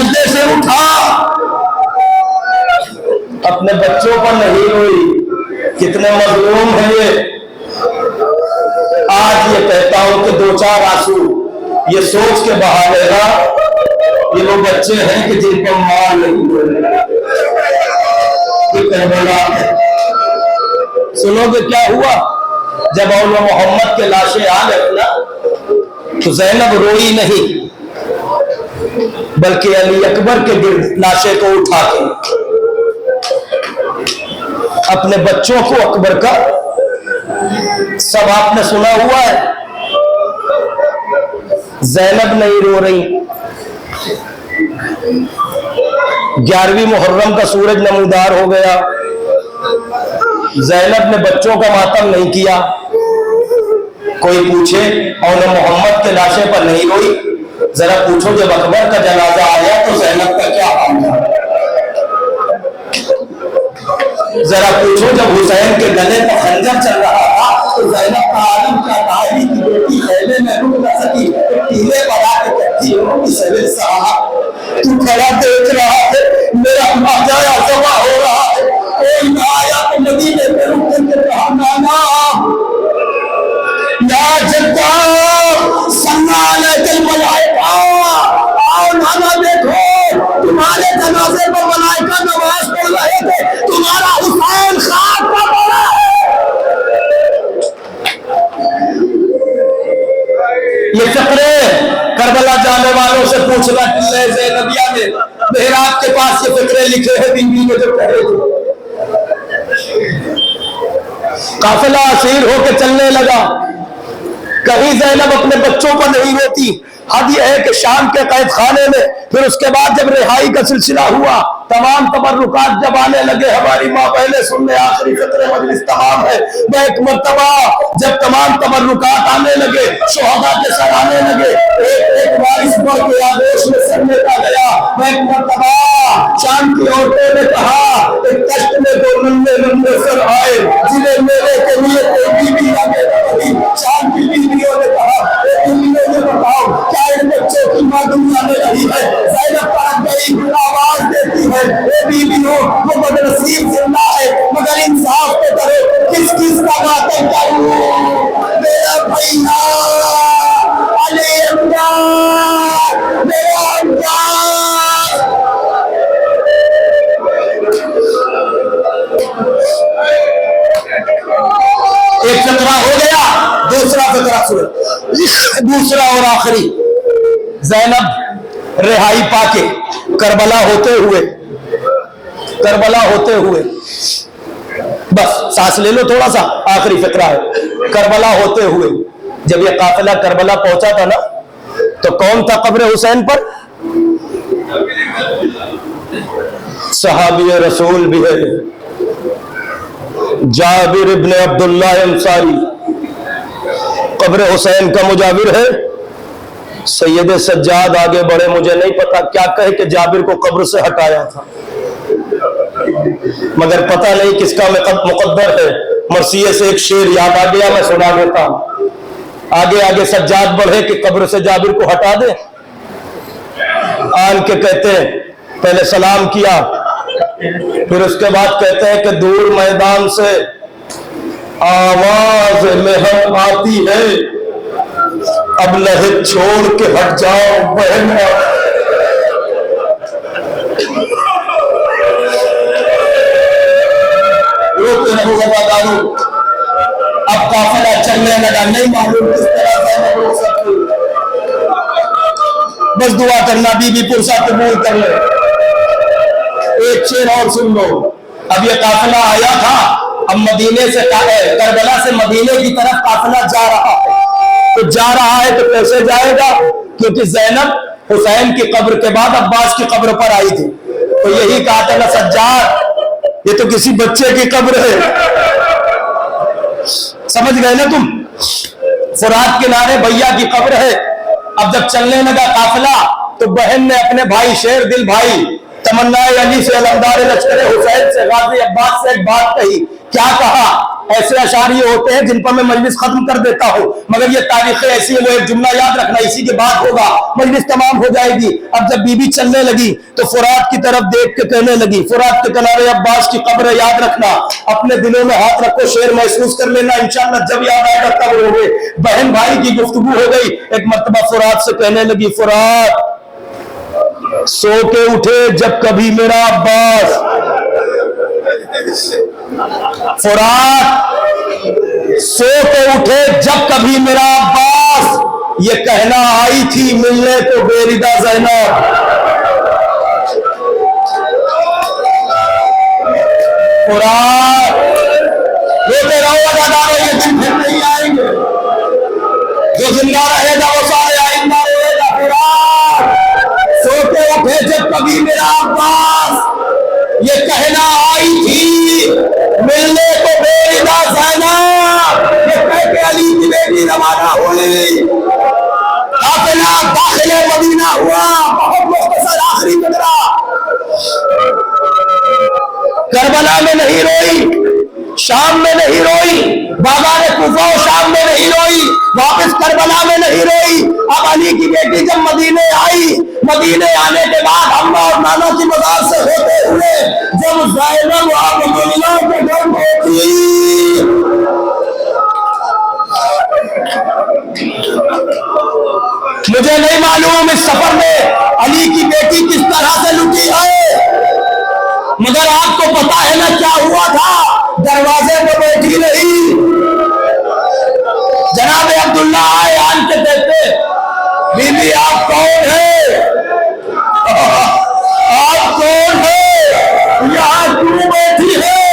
سجدے سے اٹھا، اپنے بچوں پر نہیں روئی. کتنے مظلوم ہیں یہ. آج یہ کہتا ہوں کہ دو چار آنسو یہ سوچ کے بہا لے گا یہ وہ بچے ہیں کہ جن پر ماں نہیں ہوئی. سنو گے کیا ہوا جب اول محمد کے لاشیں آ گئے نا، تو زینب روئی نہیں بلکہ علی اکبر کے گرد لاشیں کو اٹھا کے اپنے بچوں کو اکبر کا سب آپ نے سنا ہوا ہے. زینب نہیں رو رہی. 11ویں محرم کا سورج نمودار ہو گیا، زینب نے بچوں کا ماتم نہیں کیا. کوئی پوچھے اول محمد کے لاشیں پر نہیں روئی؟ ذرا پوچھو جب اکبر کا جنازہ آیا تو زینب کا کیا حال تھا؟ ذرا پوچھو جب حسین کے گلے پر خنجر چل رہا تھا تو زینب کا عالم کیا تھا؟ کی بیٹی خیمے میں رک نہ سکی، ٹیلے پر آ کے کہتی ہے صاحب تو کھڑا دیکھ رہا ہے، میرا ماجا سوا ہو رہا ہے، کوئی نہ آیا تو مدینے میں رک کر کے کہا نانا یا جدہ صلی علیہ الملائکہ، آؤ نانا دیکھو تمہارے جنازے پر ملائکہ نماز پڑھ رہے تھے، تمہارا حسین خاک پر پڑا ہے. یہ فقرے کربلا جانے والوں سے پوچھنا ٹلے زینبیہ نے محراب کے پاس یہ فقرے لکھے ہیں بیوی نے جو کہے تھے. قافلہ اسیر ہو کے چلنے لگا، کہیں زینب اپنے بچوں پر نہیں روتی. حد یہ ہے کہ شام کے قید خانے میں پھر اس کے بعد جب رہائی کا سلسلہ ہوا، تمام تبرکات جب آنے لگے، ہماری ماں پہلے سن لے آخری فقرے مجلس تمام ہے. میں ایک مرتبہ جب تمام تبرکات آنے لگے، شہداء کے سر آنے لگے، ایک وارث بڑھ کے آگوش میں سر لیتا گیا. میں ایک مرتبہ شام کی عورتوں نے کہا ایک کشت میں دو ننھے ننھے سر آئے جنہیں میرے کے لیے کوئی بیوی آگے بڑھی. شام کی بیویوں نے کہا اے بیویوں نے بتاؤ کیا ان بچوں کی ماں دنیا میں رہی ہے؟ زینب پڑک گئی، آواز دیتی ہے اے بیویوں وہ بدنصیب زندہ ہے مگر انصاف تو کرو، کس کس کا ماتم کروں؟ میرا بھیا علی اکبر، میرا امجاد. ایک فقرہ ہو گیا، دوسرا فقرہ سنو. دوسرا اور آخری، زینب رہائی پا کے کربلا ہوتے ہوئے بس سانس لے لو تھوڑا سا، آخری فقرہ ہے. کربلا ہوتے ہوئے جب یہ قافلہ کربلا پہنچا تھا نا تو کون تھا قبر حسین پر؟ صحابی رسول بھی ہے، جابر ابن عبداللہ انصاری قبر حسین کا مجاور ہے. سید سجاد آگے بڑھے، مجھے نہیں پتا کیا کہے کہ جابر کو قبر سے ہٹایا تھا، مگر پتہ نہیں کس کا مقدر ہے. مرثیے سے ایک شعر یاد آ گیا، میں سنا دیتا ہوں. آگے سجاد بڑھے کہ قبر سے جابر کو ہٹا دے. آن کے کہتے ہیں پہلے سلام کیا، پھر اس کے بعد کہتے ہیں کہ دور میدان سے آواز مہم آتی ہے، اب لہد چھوڑ کے ہٹ جاؤ بہن. اب قافلہ چلنے لگا، نہیں معلوم کس طرح سے روک سکتے، بس دعا کرنا بی بی پرسا قبول کر لے. ایک شعر اور سن لو. اب یہ قافلہ آیا تھا، اب مدینے سے کربلا سے مدینے کی طرف قافلہ جا رہا ہے. تو جا رہا ہے تو کیسے جائے گا؟ کیونکہ زینب حسین کی قبر کے بعد عباس کی قبر پر آئی تھی. تو یہی کہا تھا نا سجاد یہ تو کسی بچے کی قبر ہے. سمجھ گئے نا تم؟ فرات کنارے بھیا کی قبر ہے. اب جب چلنے لگا قافلہ تو بہن نے اپنے بھائی شیر دل بھائی تمنا علی سے علمدار لشکر حسین سے غازی عباس سے ایک بات کہی. کیا کہا؟ ایسے اشعار یہ ہوتے ہیں جن پر میں مجلس ختم کر دیتا ہوں، مگر یہ تاریخیں ایسی ہے، وہ ایک جملہ یاد رکھنا، اسی کے بعد ہوگا، مجلس تمام ہو جائے گی۔ اب جب بی بی چلنے لگی تو فرات کی طرف دیکھ کے کہنے لگی، فرات کے کنارے عباس کی قبر ہے، یاد رکھنا، اپنے دلوں میں ہاتھ رکھو، شعر محسوس کر لینا، انشاءاللہ جب یاد آئے گا تب ہوگے۔ بہن بھائی کی گفتگو ہو گئی، ایک مرتبہ فرات سے کہنے لگی، فرات سو کے اٹھے جب کبھی میرا عباس، فرات سو کے اٹھے جب کبھی میرا عباس، یہ کہنا آئی تھی ملنے کو بیریدہ زینب۔ فرات روتے رہو ادادارو، یہ دن پھر نہیں آئیں گے، جو زندہ رہے گا وہ سارے آئندہ رہے گا۔ فرات سو کے اٹھے جب کبھی میرا عباس، یہ کہنا آئی تھی ملنے کو بیریدہ زینب، یہ کہہ کے علی کی بیٹی روانہ ہوئی، قافلہ داخل مدینہ ہوا، بہت مختصر آخری قطرہ۔ کربلا میں نہیں روئی، شام میں نہیں روئی، بازار کوفہ و شام میں نہیں روئی، واپس کربلا میں نہیں روئی۔ اب علی کی بیٹی جب مدینے آئی، مدینے آنے کے بعد اماں اور نانا کی مزار سے ہوتے ہوئے جب زینب عبداللہ کے گھر پہنچی، مجھے نہیں معلوم اس سفر میں علی کی بیٹی کس طرح سے لٹی ہے، مگر آپ کو پتا ہے نا کیا ہوا تھا، دروازے پہ بیٹھی رہی، جناب عبداللہ آئے، آن کے دیکھتے، بی بی آپ کون ہے، آپ کون ہے، یہاں کیوں بیٹھی ہے،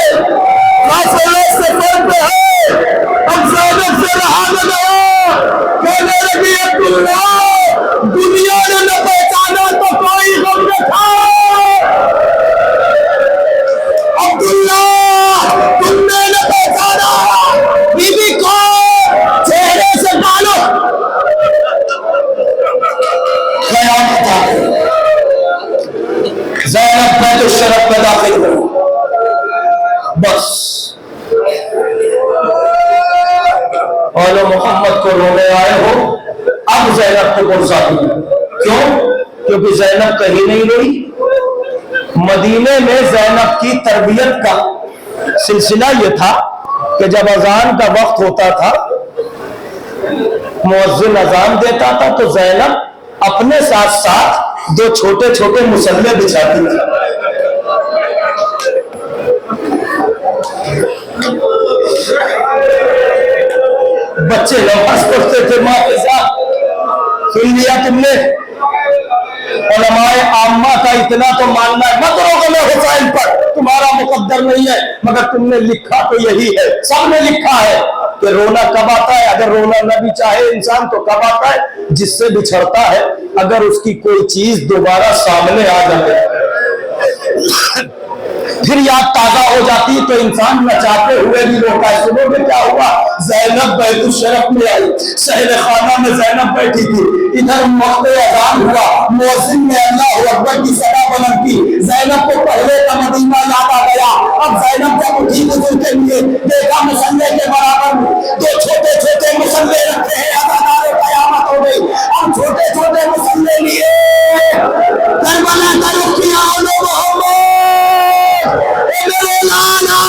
قافلے سفر پہ ہے۔ اب زینب سے رہا نہ گیا، کہنے لگی عبداللہ دنیا نے نہ پہچانا تو کوئی غم نہ تھا، عبداللہ تم نے نہ پہچانا، بی بی کون، چہرے سے ڈالو، قیامت آ گئی۔ زینب بیت الشرف میں داخل ہو، بس اور محمد کو رونے آئے ہو، اب زینب کو غصہ ہوئی، کیوں؟ کیونکہ زینب کہیں نہیں روئی۔ مدینے میں زینب کی تربیت کا سلسلہ یہ تھا کہ جب اذان کا وقت ہوتا تھا، مؤذن اذان دیتا تھا تو زینب اپنے ساتھ ساتھ دو چھوٹے چھوٹے مصلے بچھاتی تھی۔ بچے نماز پڑھتے تھے ماں کے ساتھ، سن لیا تم نے؟ علماء عامہ کا اتنا تو ماننا ہے، مت روکو میں حسین پر، تمہارا مقدر نہیں ہے، مگر تم نے لکھا تو یہی ہے، سب نے لکھا ہے کہ رونا کب آتا ہے، اگر رونا نہ بھی چاہے انسان تو کب آتا ہے، جس سے بچھڑتا ہے، اگر اس کی کوئی چیز دوبارہ سامنے آ جائے، پھر یاد تازہ ہو جاتی تو انسان نہ چاہتے ہوئے بھی روتا ہے۔ سنو گے کیا ہوا، زینب بیت الشرف میں آئی، شہر خانہ میں زینب بیٹھی تھی، ادھر وقت اذان ہوا، مؤذن نے اللہ اکبر کی صدا بلند کی، زینب کو پہلے کا مدینہ یاد آ گیا۔ اب زینب جب اٹھی وضو کے لیے، دیکھا مصلے کے برابر دو چھوٹے چھوٹے مصلے رکھے ہیں، ادادار قیامت ہو گئی، اب چھوٹے چھوٹے مصلے لیے کربلا کا رخ کیا، محمد میرے لالا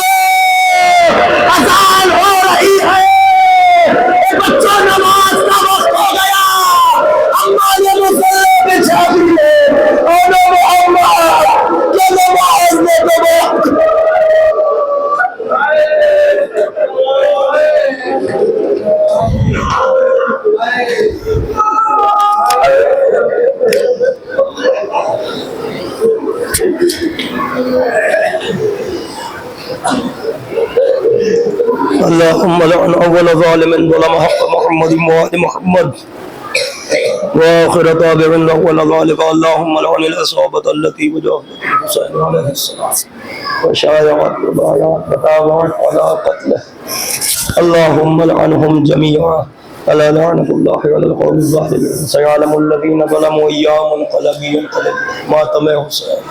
اذان ہو رہی ہے، بچوں نماز کا وقت ہو گیا، اماں نے مصلے بچھا دیے، محمد کہ نماز میں تو وقت۔ اللهم لعن اول ظالم ظلم حق محمد وآل محمد واخر تابع اول ظالم، اللهم لعن العصابة التي وجاهدت الحسين عليه السلام وشايعت وبايعت وتابعت على قتله، اللهم لعنهم جميعا، الا لعنة الله على القوم الظالمين، سيعلم الذين ظلموا ايام منقلب ينقلب ما تم حسين۔